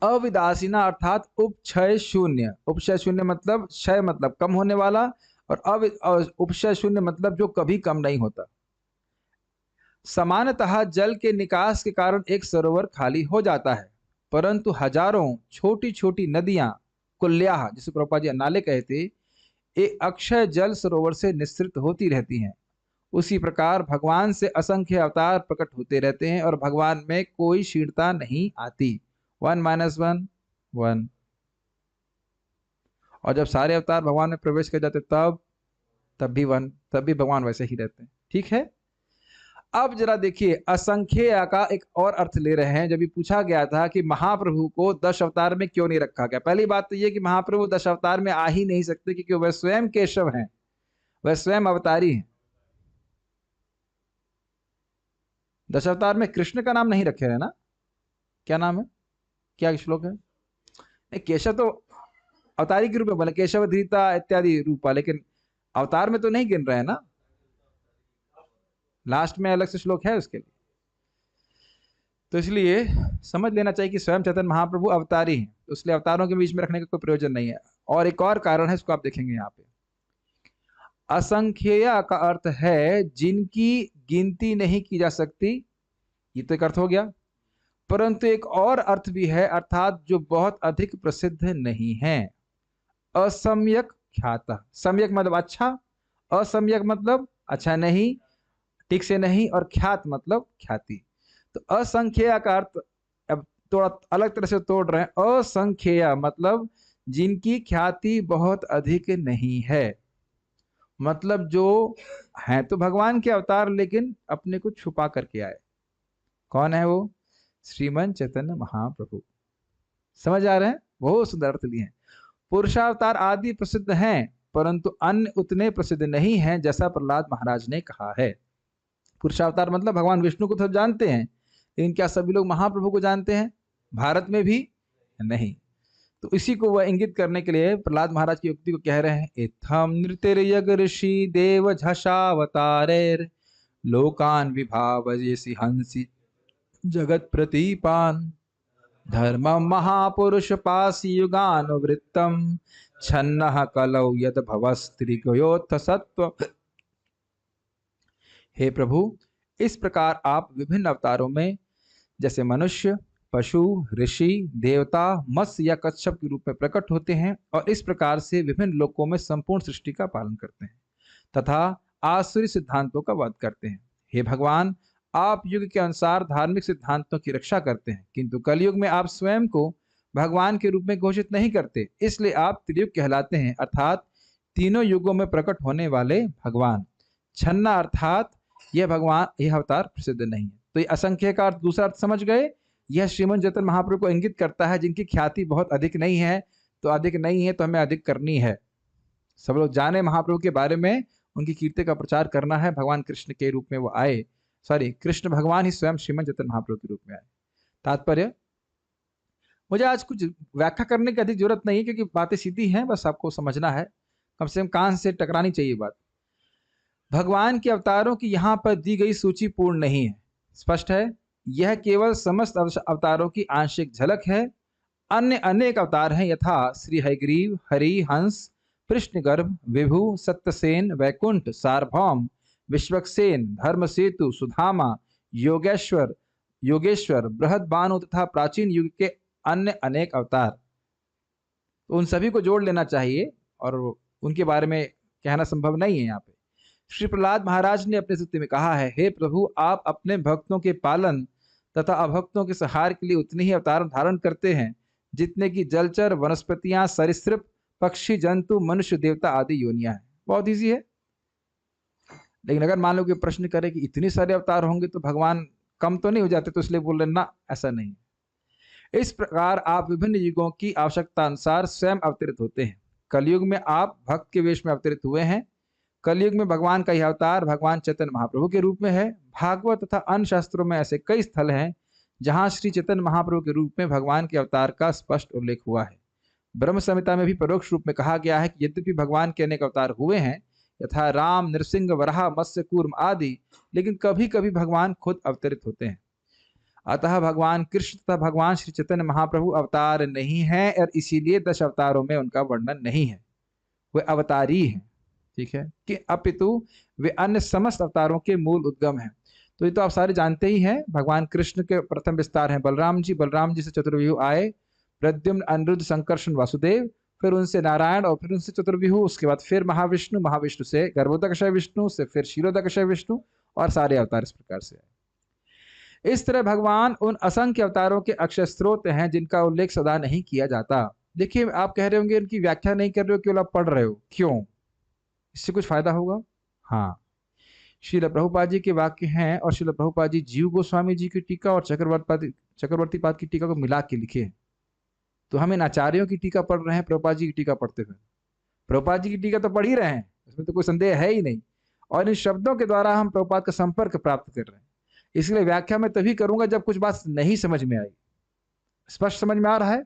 अविदासीना अर्थात उपक्षय शून्य, उपक्षय शून्य मतलब क्षय मतलब कम होने वाला, और उपक्षय शून्य मतलब जो कभी कम नहीं होता। सामान्यतः जल के निकास के कारण एक सरोवर खाली हो जाता है, परंतु हजारों छोटी छोटी नदियां कुल्याः, जिसे प्रभुपाद जी नाले कहते, एक अक्षय जल सरोवर से निस्सृत होती रहती हैं। उसी प्रकार भगवान से असंख्य अवतार प्रकट होते रहते हैं और भगवान में कोई क्षीणता नहीं आती। 1 - 1 1। और जब सारे अवतार भगवान में प्रवेश कर जाते तब भी 1, तब भी भगवान वैसे ही रहते हैं। ठीक है। अब जरा देखिए, असंख्य का एक और अर्थ ले रहे हैं। जब भी पूछा गया था कि महाप्रभु को 10 अवतार में क्यों नहीं रखा गया, पहली बात तो ये कि महाप्रभु 10 अवतार में आ ही नहीं सकते, क्योंकि वह स्वयं केशव हैं, वह स्वयं अवतारी हैं। 10 अवतार में कृष्ण का नाम नहीं रखे है ना, क्या नाम है, क्या श्लोक है? नहीं, केशव तो अवतारी के रूप में बोले, केशव धीता इत्यादि रूपा, लेकिन अवतार में तो नहीं गिन रहे हैं ना। लास्ट में अलग से श्लोक है उसके लिए। तो इसलिए समझ लेना चाहिए कि स्वयं चैतन्य महाप्रभु अवतारी हैं, तो इसलिए अवतारों के बीच में रखने का कोई प्रयोजन नहीं है। और एक और कारण है, इसको आप देखेंगे यहाँ पे। असंख्येय का अर्थ है जिनकी गिनती नहीं की जा सकती, ये तो एक अर्थ हो गया। परंतु एक और अर्थ भी है, अर्थात जो बहुत अधिक प्रसिद्ध नहीं है। असम्यक ख्याता, सम्यक मतलब अच्छा, असम्यक मतलब अच्छा नहीं, ठीक से नहीं, और ख्यात मतलब ख्याति। तो असंख्येय का अर्थ अब थोड़ा अलग तरह से तोड़ रहे हैं। असंख्येय मतलब जिनकी ख्याति बहुत अधिक नहीं है, मतलब जो हैं तो भगवान के अवतार लेकिन अपने को छुपा करके आए। कौन है वो? श्रीमन चैतन्य महाप्रभु। समझ आ रहे हैं? बहुत सुंदर अर्थ लिए हैं। पुरुषावतार आदि प्रसिद्ध हैं, परंतु अन्य उतने प्रसिद्ध नहीं हैं जैसा प्रहलाद महाराज ने कहा है। पुरुषावतार मतलब भगवान विष्णु को तो जानते हैं, लेकिन क्या सभी लोग महाप्रभु को जानते हैं? भारत में भी नहीं। तो इसी को वह इंगित करने के लिए प्रहलाद महाराज की युक्ति को कह रहे हैं। इत्थम नृत्यग ऋषि देव झषावतारेर लोकान विभावयसि हंसी जगत प्रतीपान धर्म महापुरुष पासी युगानुवृत्तम छन्नः कलौ यद भवस्त्रिगयोत्थ सत्व। हे प्रभु, इस प्रकार आप विभिन्न अवतारों में जैसे मनुष्य, पशु, ऋषि, देवता, मत्स्य या कच्छप के रूप में प्रकट होते हैं और इस प्रकार से विभिन्न लोकों में संपूर्ण सृष्टि का पालन करते हैं तथा आसुरी सिद्धांतों का वध करते हैं। हे भगवान, आप युग के अनुसार धार्मिक सिद्धांतों की रक्षा करते हैं, किंतु कलयुग में आप स्वयं को भगवान के रूप में घोषित नहीं करते, इसलिए आप त्रियुग कहलाते हैं, अर्थात तीनों युगों में प्रकट होने वाले भगवान। छन्ना अर्थात यह भगवान, यह अवतार प्रसिद्ध नहीं है। तो ये असंख्य का अर्थ, दूसरा अर्थ समझ गए? यह श्रीमन चैतन्य महाप्रभु को इंगित करता है जिनकी ख्याति बहुत अधिक नहीं है। तो अधिक नहीं है तो हमें अधिक करनी है। सब लोग जाने महाप्रभु के बारे में, उनकी कीर्ति का प्रचार करना है। भगवान कृष्ण के रूप में वो आए, कृष्ण भगवान ही स्वयं श्रीमन चैतन्य महाप्रभु के रूप में आए। तात्पर्य, मुझे आज कुछ व्याख्या करने की अधिक जरूरत नहीं है, क्योंकि बातें सीधी हैं, बस आपको समझना है, कम से कम कान से टकरानी चाहिए बात। भगवान के अवतारों की यहाँ पर दी गई सूची पूर्ण नहीं है, स्पष्ट है। यह केवल समस्त अवतारों की आंशिक झलक है। अन्य अनेक अवतार हैं, यथा श्री हयग्रीव, हरि, हंस, कृष्णगर्भ, विभु, सत्यसेन, वैकुंठ, सार्वभौम, विश्वक्सेन, धर्मसेतु, सुधामा, योगेश्वर, बृहद तथा प्राचीन युग के अन्य अनेक अवतार। तो उन सभी को जोड़ लेना चाहिए और उनके बारे में कहना संभव नहीं है। यहाँ पे श्री प्रहलाद महाराज ने अपने स्तुति में कहा है, हे प्रभु, आप अपने भक्तों के पालन तथा अभक्तों के सहार के लिए उतने ही अवतार धारण करते हैं जितने की जलचर, वनस्पतियां, सरीसृप, पक्षी, जंतु, मनुष्य, देवता आदि योनियां हैं। बहुत ईजी है। लेकिन अगर मान लो कि प्रश्न करे कि इतने सारे अवतार होंगे तो भगवान कम तो नहीं हो जाते, तो इसलिए बोल रहे ना, ऐसा नहीं। इस प्रकार आप विभिन्न युगों की आवश्यकता अनुसार स्वयं अवतरित होते हैं। कलयुग में आप भक्त के वेश में अवतरित हुए हैं। कलयुग में भगवान का यह अवतार भगवान चैतन्य महाप्रभु के रूप में है। भागवत तथा अन्य शास्त्रों में ऐसे कई स्थल हैं जहां श्री चैतन्य महाप्रभु के रूप में भगवान के अवतार का स्पष्ट उल्लेख हुआ है। ब्रह्म संहिता में भी परोक्ष रूप में कहा गया है कि यद्यपि भगवान के अनेक अवतार हुए हैं, यथा राम, नृसिंह, वराह, मत्स्य, कूर्म आदि, लेकिन कभी कभी भगवान खुद अवतरित होते हैं। अतः भगवान कृष्ण तथा भगवान श्री चैतन्य महाप्रभु अवतार नहीं है और इसीलिए 10 अवतारों में उनका वर्णन नहीं है, वे अवतारी हैं। ठीक है, कि अपितु वे अन्य समस्त अवतारों के मूल उद्गम हैं। तो ये तो आप सारे जानते ही हैं। भगवान कृष्ण के प्रथम विस्तार हैं बलराम जी। बलराम जी से चतुर्व्यूह आए, प्रद्युम्न, अनिरुद्ध, संकर्षण, वासुदेव। फिर उनसे नारायण और फिर उनसे चतुर्विहू, उसके बाद फिर महाविष्णु, महाविष्णु से गर्भोदकशय विष्णु, से फिर क्षीरोदकशय विष्णु, और सारे अवतार इस प्रकार से आए। इस तरह भगवान उन असंख्य अवतारों के अक्षय स्रोत हैं जिनका उल्लेख सदा नहीं किया जाता। देखिए, आप कह रहे होंगे इनकी व्याख्या नहीं कर रहे हो, केवल आप पढ़ रहे हो, क्यों? इससे कुछ फायदा होगा? हाँ, श्रील प्रभुपाद जी के वाक्य हैं और श्रील प्रभुपाद जी जीव गोस्वामी जी की टीका और चक्रवर्ती पाद की टीका को मिला के लिखे हैं। तो हम इन आचार्यों की टीका पढ़ रहे हैं प्रभुपाद जी की टीका पढ़ते हुए। प्रभुपाद जी की टीका तो पढ़ ही रहे हैं, इसमें तो कोई संदेह है ही नहीं, और इन शब्दों के द्वारा हम प्रभुपाद का संपर्क प्राप्त कर रहे हैं। इसलिए व्याख्या मैं तभी करूंगा जब कुछ बात नहीं समझ में आई। स्पष्ट समझ में आ रहा है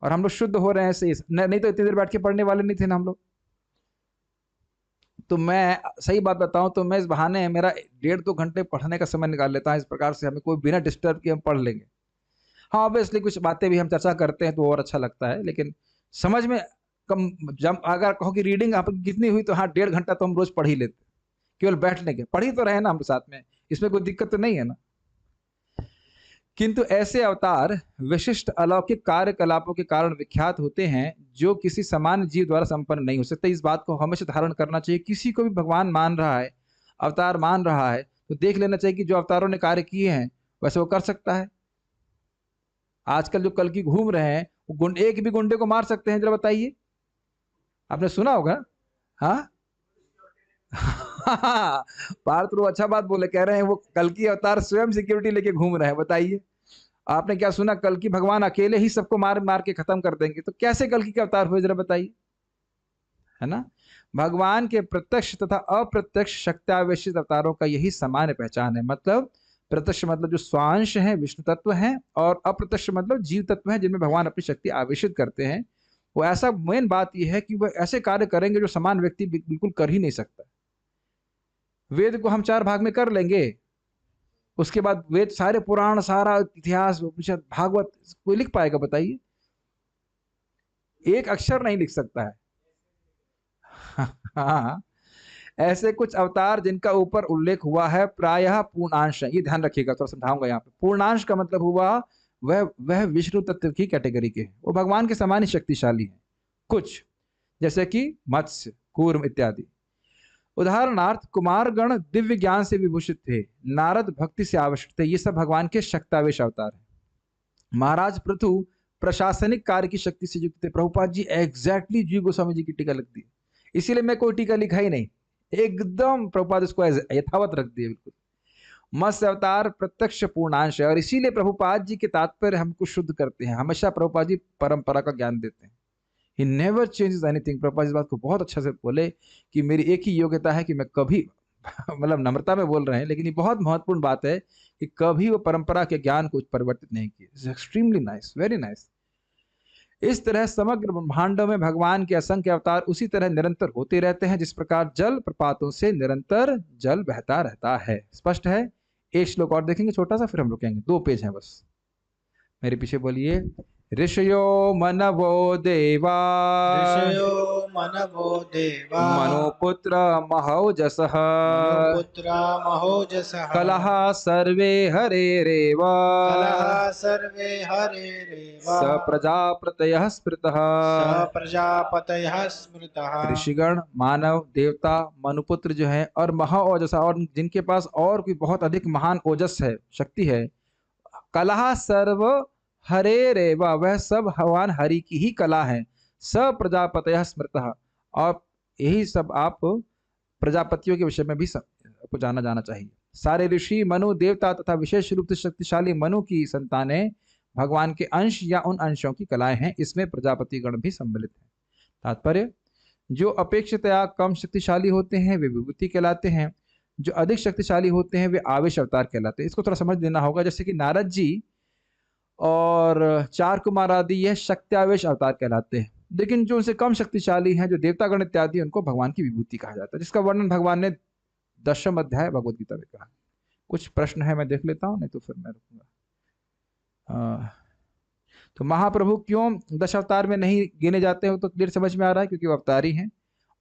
और हम लोग शुद्ध हो रहे हैं सही, नहीं तो इतनी देर बैठ के पढ़ने वाले नहीं थे ना हम लोग। तो मैं सही बात बताऊं तो मैं इस बहाने मेरा 1.5-2 घंटे पढ़ने का समय निकाल लेता हूं, इस प्रकार से हमें कोई बिना डिस्टर्ब किए हम पढ़ लेंगे। हाँ, ऑब्वियसली कुछ बातें भी हम चर्चा करते हैं तो और अच्छा लगता है, लेकिन समझ में कम, जब अगर कहो कि रीडिंग आप कितनी हुई तो हाँ 1.5 घंटा तो हम रोज पढ़ ही लेते, केवल बैठने के पढ़ ही तो रहे ना हम साथ में, इसमें कोई दिक्कत तो नहीं है ना। किंतु ऐसे अवतार विशिष्ट अलौकिक कार्यकलापों के कारण विख्यात होते हैं जो किसी सामान्य जीव द्वारा संपन्न नहीं हो सकते। इस बात को हमेशा धारण करना चाहिए। किसी को भी भगवान मान रहा है, अवतार मान रहा है, तो देख लेना चाहिए कि जो अवतारों ने कार्य किए हैं वैसे वो कर सकता है। आजकल जो कल्कि घूम रहे हैं वो एक भी गुंडे को मार सकते हैं, जरा बताइए, आपने सुना होगा। हाँ पार्थ प्रभु अच्छा बात बोले, कह रहे हैं वो कल्कि अवतार स्वयं सिक्योरिटी लेके घूम रहे हैं। बताइए, आपने क्या सुना? कल्कि भगवान अकेले ही सबको मार मार के खत्म कर देंगे, तो कैसे कल्कि के अवतार हुए, जरा बताइए, है ना। भगवान के प्रत्यक्ष तथा अप्रत्यक्ष शक्त्यावेशित अवतारों का यही सामान्य पहचान है। मतलब प्रत्यक्ष मतलब जो स्वांश है विष्णु तत्व है, और अप्रत्यक्ष मतलब जीव तत्व है जिनमें भगवान अपनी शक्ति आवेशित करते हैं। वो ऐसा मेन बात यह है कि वह ऐसे कार्य करेंगे जो समान व्यक्ति बिल्कुल कर ही नहीं सकता। वेद को हम 4 भाग में कर लेंगे, उसके बाद वेद सारे पुराण, सारा इतिहास, उपनिषद, भागवत कोई लिख पाएगा? बताइए, एक अक्षर नहीं लिख सकता है। हाँ, ऐसे कुछ अवतार जिनका ऊपर उल्लेख हुआ है प्रायः पूर्णांश, ये ध्यान रखिएगा, थोड़ा समझाऊंगा यहाँ पे। पूर्णांश का मतलब हुआ वह विष्णु तत्व की कैटेगरी के हैं, वो भगवान के समान ही शक्तिशाली हैं। कुछ जैसे कि मत्स्य, कूर्म इत्यादि। उदाहरणार्थ कुमारगण दिव्य ज्ञान से विभूषित थे, नारद भक्ति से आवश्यक थे, ये सब भगवान के शक्तावेश अवतार हैं। महाराज पृथु प्रशासनिक कार्य की शक्ति से युक्त थे। प्रभुपाद जी एग्जैक्टली जीव गोस्वामी जी की टीका लिख दी, इसीलिए मैं कोई टीका लिखा ही नहीं, एकदम प्रभुपाद इसको यथावत रख दिए बिल्कुल। मत्स्य अवतार प्रत्यक्ष पूर्णांश है, और इसीलिए प्रभुपाद जी के तात्पर्य हमको शुद्ध करते हैं। हमेशा प्रभुपाद जी परंपरा का ज्ञान देते हैं। He never changes anything। Prabhupada इस बात को बहुत अच्छा से बोले कि मेरी एक ही योग्यता है कि मैं कभी मतलब नम्रता में बोल रहे हैं, लेकिन ये बहुत महत्वपूर्ण बात है कि कभी वो परंपरा के ज्ञान को परिवर्तित नहीं किए। Extremely nice, very nice. इस तरह समग्र ब्रह्मांडों में भगवान के असंख्य अवतार उसी तरह निरंतर होते रहते हैं जिस प्रकार जल प्रपातों से निरंतर जल बहता रहता है। स्पष्ट है? एक श्लोक और देखेंगे छोटा सा, फिर हम रुक जाएंगे, 2 पेज हैं बस। मेरे पीछे बोलिए। ऋषयो मनवो देवा, ऋषयो मनवो देवा, मनुपुत्र महौजसः, मनुपुत्र महोजसः, कलह सर्वे हरेरेव, कलह सर्वे हरेरेव, स प्रजापतयः स्मृतः। स प्रजापतयः स्मृतः। ऋषिगण, मानव, देवता, मनुपुत्र जो है, और महाओजसा, और जिनके पास और कोई बहुत अधिक महान ओजस है, शक्ति है। कलह सर्व हरे रेवा, वह सब भगवान हरि की ही कला है। स प्रजापतयः स्मृतः, और यही सब आप प्रजापतियों के विषय में भी आपको जाना चाहिए। सारे ऋषि, मनु, देवता तथा विशेष रूप से शक्तिशाली मनु की संतानें भगवान के अंश या उन अंशों की कलाएं हैं, इसमें प्रजापति गण भी सम्मिलित है। तात्पर्य, जो अपेक्षितया कम शक्तिशाली होते हैं वे विभूति कहलाते हैं, जो अधिक शक्तिशाली होते हैं वे आवेश अवतार कहलाते हैं। इसको थोड़ा समझ लेना होगा। जैसे कि नारद जी और 4 कुमार आदि यह शक्त्यावेश अवतार कहलाते हैं, लेकिन जो उनसे कम शक्तिशाली हैं, जो देवतागण इत्यादि, उनको भगवान की विभूति कहा जाता है, जिसका वर्णन भगवान ने 10वें अध्याय भगवद गीता में कहा। कुछ प्रश्न है, मैं देख लेता हूं, नहीं तो फिर मैं रुकूंगा। तो महाप्रभु क्यों 10 अवतार में नहीं गिने जाते हो, तो क्लियर समझ में आ रहा है, क्योंकि वो अवतारी हैं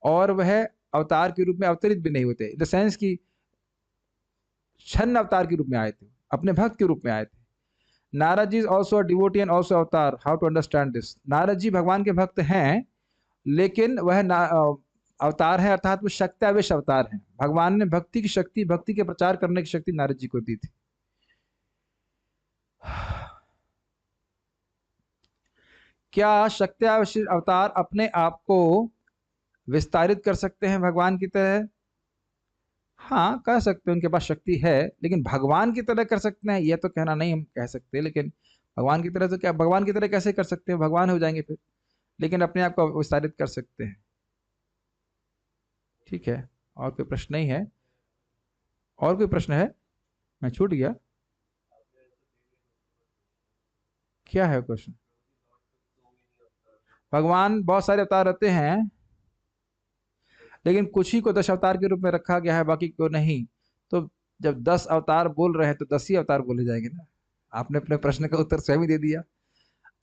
और वह अवतार के रूप में अवतरित भी नहीं होते, इन द सेंस की छन्न अवतार के रूप में आए थे, अपने भक्त के रूप में आए थे। Narad ji also devotee and also avatar, how to understand this? Narad ji भगवान के भक्त हैं, लेकिन वह अवतार है, अर्थात वो शक्त्यावेश अवतार है। भगवान ने भक्ति की शक्ति, भक्ति के प्रचार करने की शक्ति नारद जी को दी थी। क्या शक्त्यावेश अवतार अपने आप को विस्तारित कर सकते हैं भगवान की तरह? हाँ, कह सकते हैं, उनके पास शक्ति है, लेकिन भगवान की तरह कर सकते हैं यह तो कहना नहीं हम कह सकते। लेकिन भगवान की तरह तो क्या, भगवान की तरह कैसे कर सकते हैं, भगवान हो जाएंगे फिर। लेकिन अपने आप को विस्तारित कर सकते हैं। ठीक है, और कोई प्रश्न नहीं है? और कोई प्रश्न है? मैं छूट गया, क्या है क्वेश्चन? भगवान बहुत सारे अवतार रहते हैं, लेकिन कुछ ही को 10 अवतार के रूप में रखा गया है, बाकी को नहीं। तो जब 10 अवतार बोल रहे हैं तो 10 ही अवतार बोले जाएंगे ना। आपने अपने प्रश्न का उत्तर स्वयं ही दे दिया।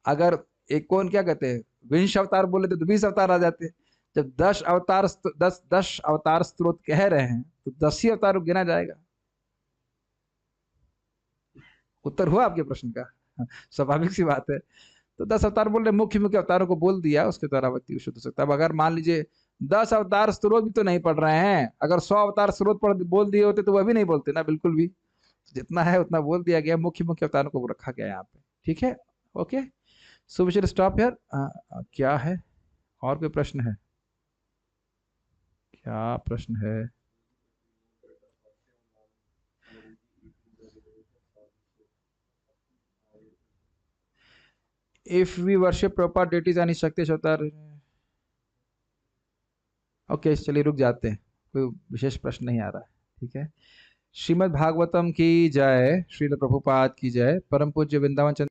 अगर एक कौन क्या कहते हैं, 20 अवतार बोले तो 20 अवतार आ जाते। जब 10 अवतार स्त्रोत कह रहे हैं तो 10 ही अवतार गिना जाएगा। उत्तर हुआ आपके प्रश्न का? स्वाभाविक सी बात है। तो 10 अवतार बोल रहे, मुख्य मुख्य अवतारों को बोल दिया, उसके द्वारा व्यक्ति शुद्ध हो सकता है। अब अगर मान लीजिए 10 अवतार स्त्रोत भी तो नहीं पढ़ रहे हैं, अगर 100 अवतार स्त्रोत पढ़ बोल दिए होते तो वह भी नहीं बोलते ना, बिल्कुल भी। जितना है उतना बोल दिया गया, मुख्य मुख्य अवतारों को रखा गया यहाँ पे। ठीक है, okay, so we should stop here. क्या है, और कोई प्रश्न है? क्या प्रश्न है? If we worship proper deities any Shakti avatar. Okay, चलिए रुक जाते हैं, कोई विशेष प्रश्न नहीं आ रहा है। ठीक है, श्रीमद् भागवतम की जय, श्रील प्रभुपाद की जय, परम पूज्य वृंदावन चंद्र